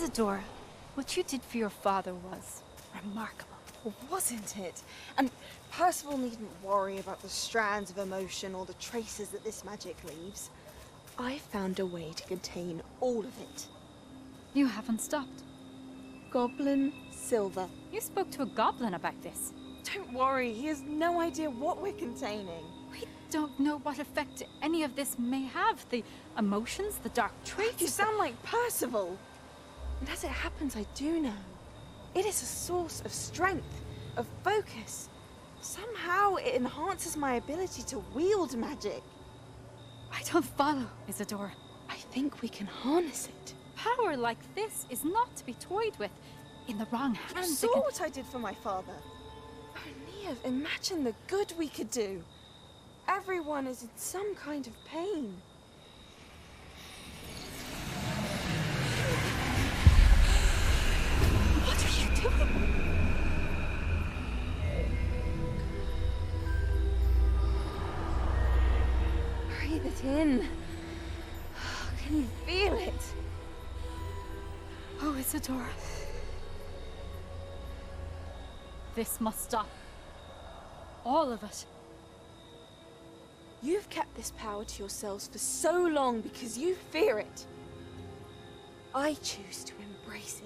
[SPEAKER 3] Isadora, what you did for your father was remarkable.
[SPEAKER 14] Wasn't it? And Percival needn't worry about the strands of emotion or the traces that this magic leaves. I found a way to contain all of it.
[SPEAKER 3] You haven't stopped.
[SPEAKER 14] Goblin Silver.
[SPEAKER 3] You spoke to a goblin about this.
[SPEAKER 14] Don't worry, he has no idea what we're containing.
[SPEAKER 3] We don't know what effect any of this may have. The emotions, the dark traits.
[SPEAKER 14] You sound like Percival. And as it happens, I do know. It is a source of strength, of focus. Somehow it enhances my ability to wield magic.
[SPEAKER 3] I don't follow, Isadora.
[SPEAKER 14] I think we can harness it.
[SPEAKER 3] Power like this is not to be toyed with. In the wrong
[SPEAKER 14] You
[SPEAKER 3] hands,
[SPEAKER 14] saw what I did for my father. Oh, Neve, imagine the good we could do. Everyone is in some kind of pain.
[SPEAKER 3] What are you doing?
[SPEAKER 14] Breathe it in. Can you feel it?
[SPEAKER 3] Oh, Isadora. This must stop. All of it.
[SPEAKER 14] You've kept this power to yourselves for so long because you fear it. I choose to embrace it.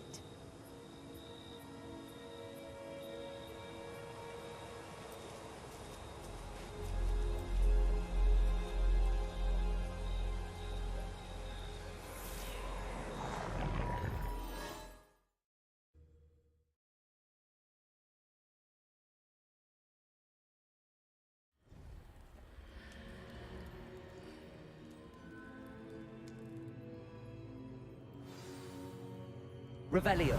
[SPEAKER 1] Revelio.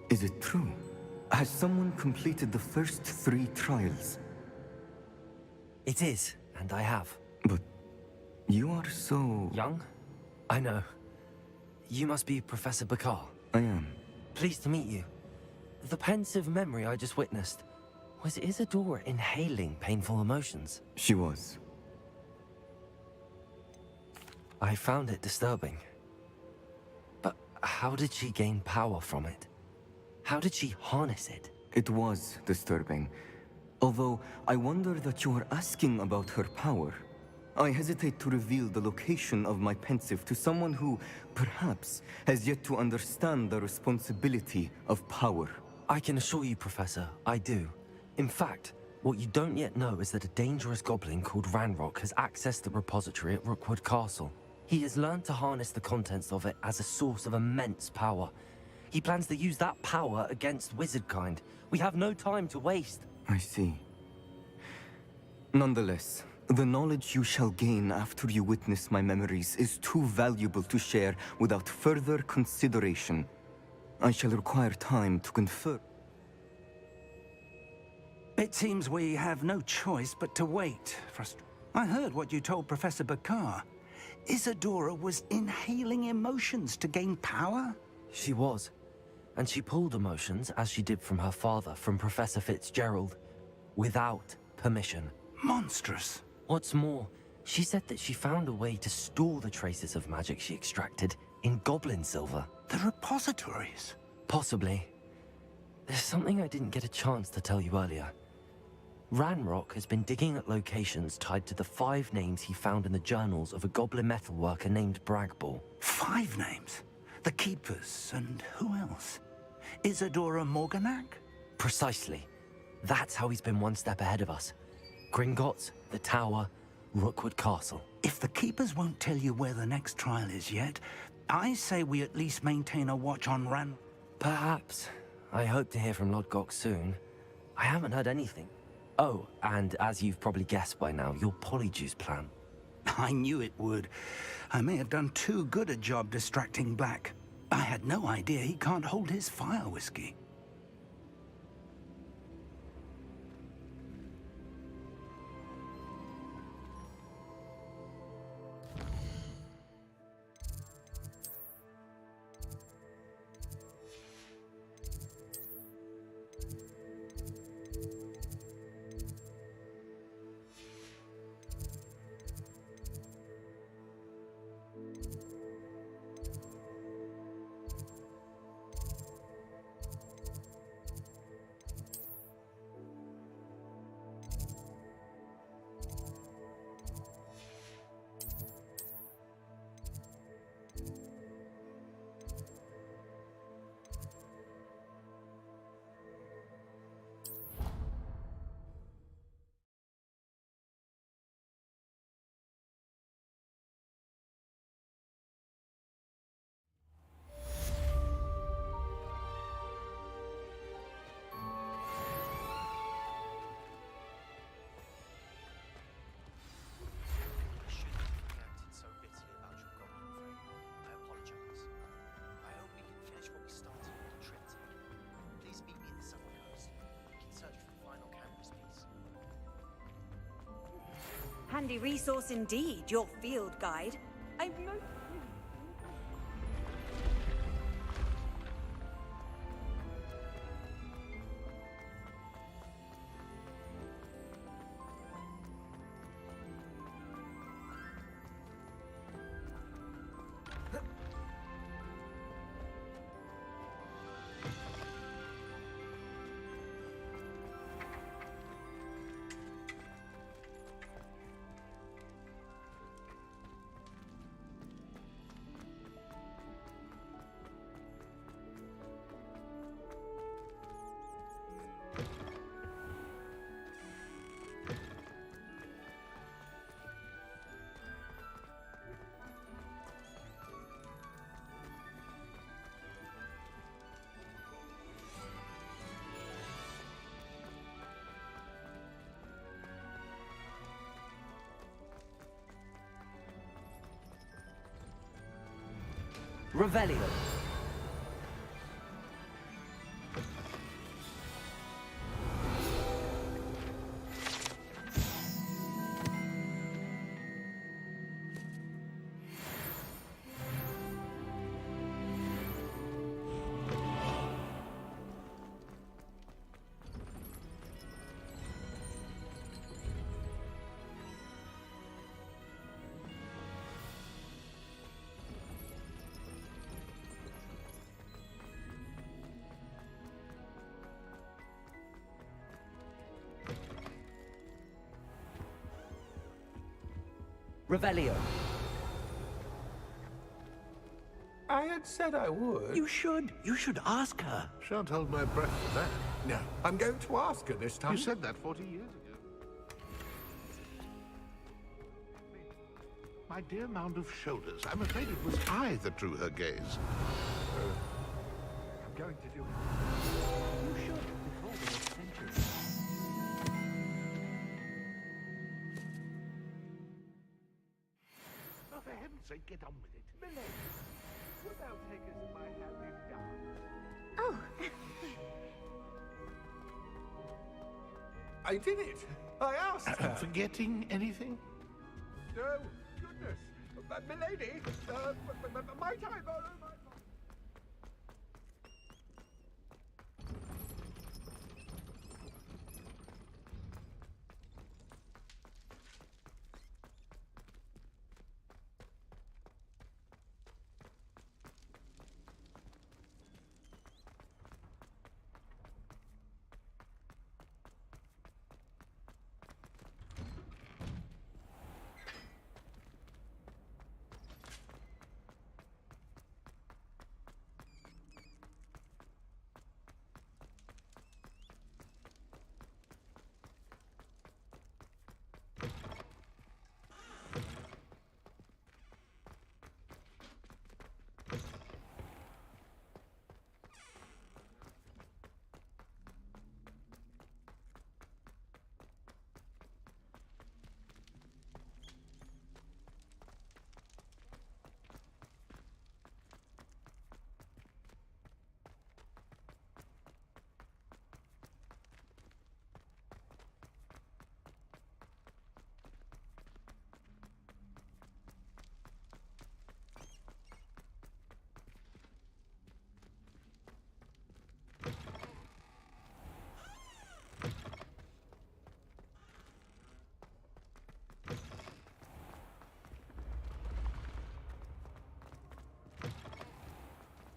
[SPEAKER 19] Is it true? Has someone completed the first 3 trials?
[SPEAKER 1] It is, and I have.
[SPEAKER 19] But you are so...
[SPEAKER 1] young? I know. You must be Professor Bakar.
[SPEAKER 19] I am.
[SPEAKER 1] Pleased to meet you. The pensive memory I just witnessed, was Isadora inhaling painful emotions?
[SPEAKER 19] She was.
[SPEAKER 1] I found it disturbing. But how did she gain power from it? How did she harness it?
[SPEAKER 19] It was disturbing. Although I wonder that you are asking about her power. I hesitate to reveal the location of my pensive to someone who, perhaps, has yet to understand the responsibility of power.
[SPEAKER 1] I can assure you, Professor, I do. In fact, what you don't yet know is that a dangerous goblin called Ranrock has accessed the repository at Rookwood Castle. He has learned to harness the contents of it as a source of immense power. He plans to use that power against wizardkind. We have no time to waste.
[SPEAKER 19] I see. Nonetheless, the knowledge you shall gain after you witness my memories is too valuable to share without further consideration. I shall require time to confer.
[SPEAKER 20] It seems we have no choice but to wait. I heard what you told Professor Bakar. Isadora was inhaling emotions to gain power?
[SPEAKER 1] She was. And she pulled emotions, as she did from her father, from Professor Fitzgerald, without permission.
[SPEAKER 20] Monstrous.
[SPEAKER 1] What's more, she said that she found a way to store the traces of magic she extracted in goblin silver.
[SPEAKER 20] The repositories?
[SPEAKER 1] Possibly. There's something I didn't get a chance to tell you earlier. Ranrock has been digging at locations tied to the 5 names he found in the journals of a goblin metalworker named Bragball.
[SPEAKER 20] 5 names? The Keepers, and who else? Isadora Morganac?
[SPEAKER 1] Precisely. That's how he's been one step ahead of us. Gringotts, the Tower, Rookwood Castle.
[SPEAKER 20] If the Keepers won't tell you where the next trial is yet, I say we at least maintain a watch on Ran...
[SPEAKER 1] Perhaps. I hope to hear from Lodgok soon. I haven't heard anything. Oh, and as you've probably guessed by now, your Polyjuice plan.
[SPEAKER 20] I knew it would. I may have done too good a job distracting Black. I had no idea he can't hold his fire whiskey.
[SPEAKER 4] Handy resource indeed, your field guide. I'm most...
[SPEAKER 6] Revelio. Revelio.
[SPEAKER 5] I had said I would.
[SPEAKER 20] You should. You should ask her.
[SPEAKER 7] Shan't hold my breath for that.
[SPEAKER 5] No, I'm going to ask her this time.
[SPEAKER 7] You said that 40 years ago. My dear mound of shoulders, I'm afraid it was I that drew her gaze.
[SPEAKER 5] I'm going to do it.
[SPEAKER 20] You should, before the next century.
[SPEAKER 7] Oh, for heaven's sake, get on with it.
[SPEAKER 5] Milady, will thou take us in my hand in dance?
[SPEAKER 12] Oh.
[SPEAKER 5] I did it. I asked her.
[SPEAKER 7] Forgetting anything?
[SPEAKER 5] No, goodness. Milady, my time.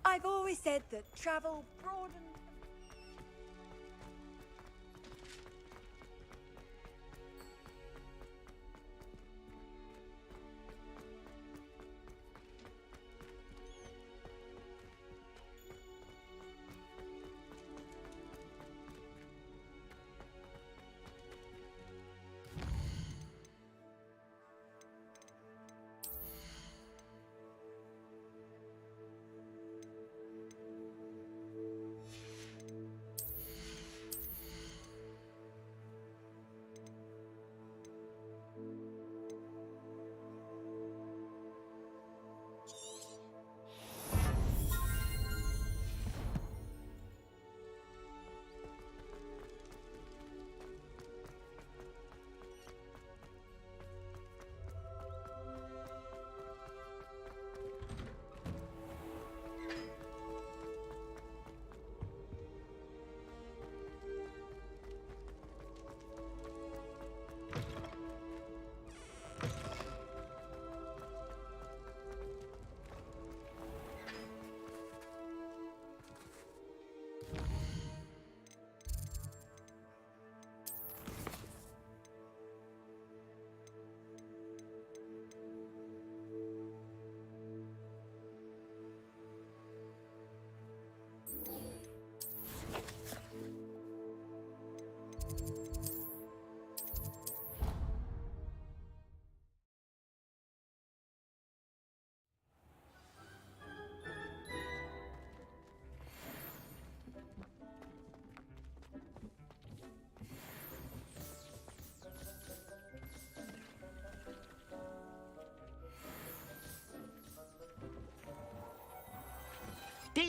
[SPEAKER 4] I've always said that travel broadens...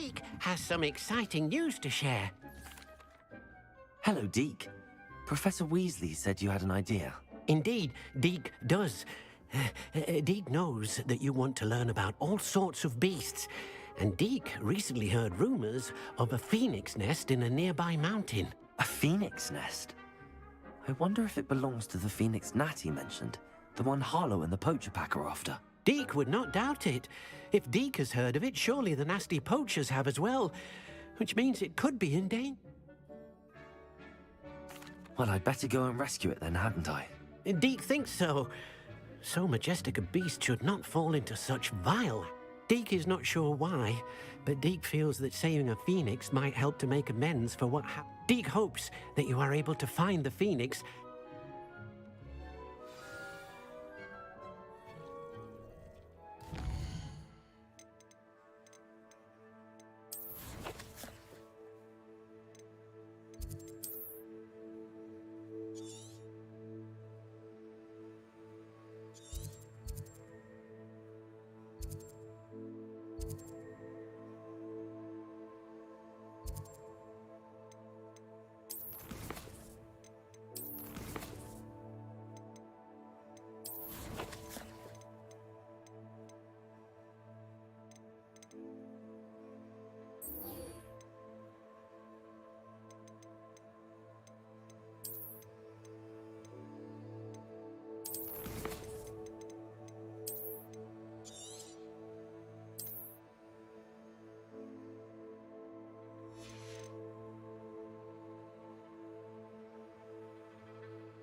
[SPEAKER 9] Deke has some exciting news to share.
[SPEAKER 1] Hello, Deke. Professor Weasley said you had an idea.
[SPEAKER 9] Indeed, Deke does. Deke knows that you want to learn about all sorts of beasts, and Deke recently heard rumors of a phoenix nest in a nearby mountain.
[SPEAKER 1] A phoenix nest? I wonder if it belongs to the phoenix gnat he mentioned, the one Harlow and the poacher pack are after.
[SPEAKER 9] Deke would not doubt it. If Deke has heard of it, surely the nasty poachers have as well, which means it could be in danger.
[SPEAKER 1] Well, I'd better go and rescue it then, hadn't I?
[SPEAKER 9] Deke thinks so. So majestic a beast should not fall into such vile. Deke is not sure why, but Deke feels that saving a phoenix might help to make amends for what happened. Deke hopes that you are able to find the phoenix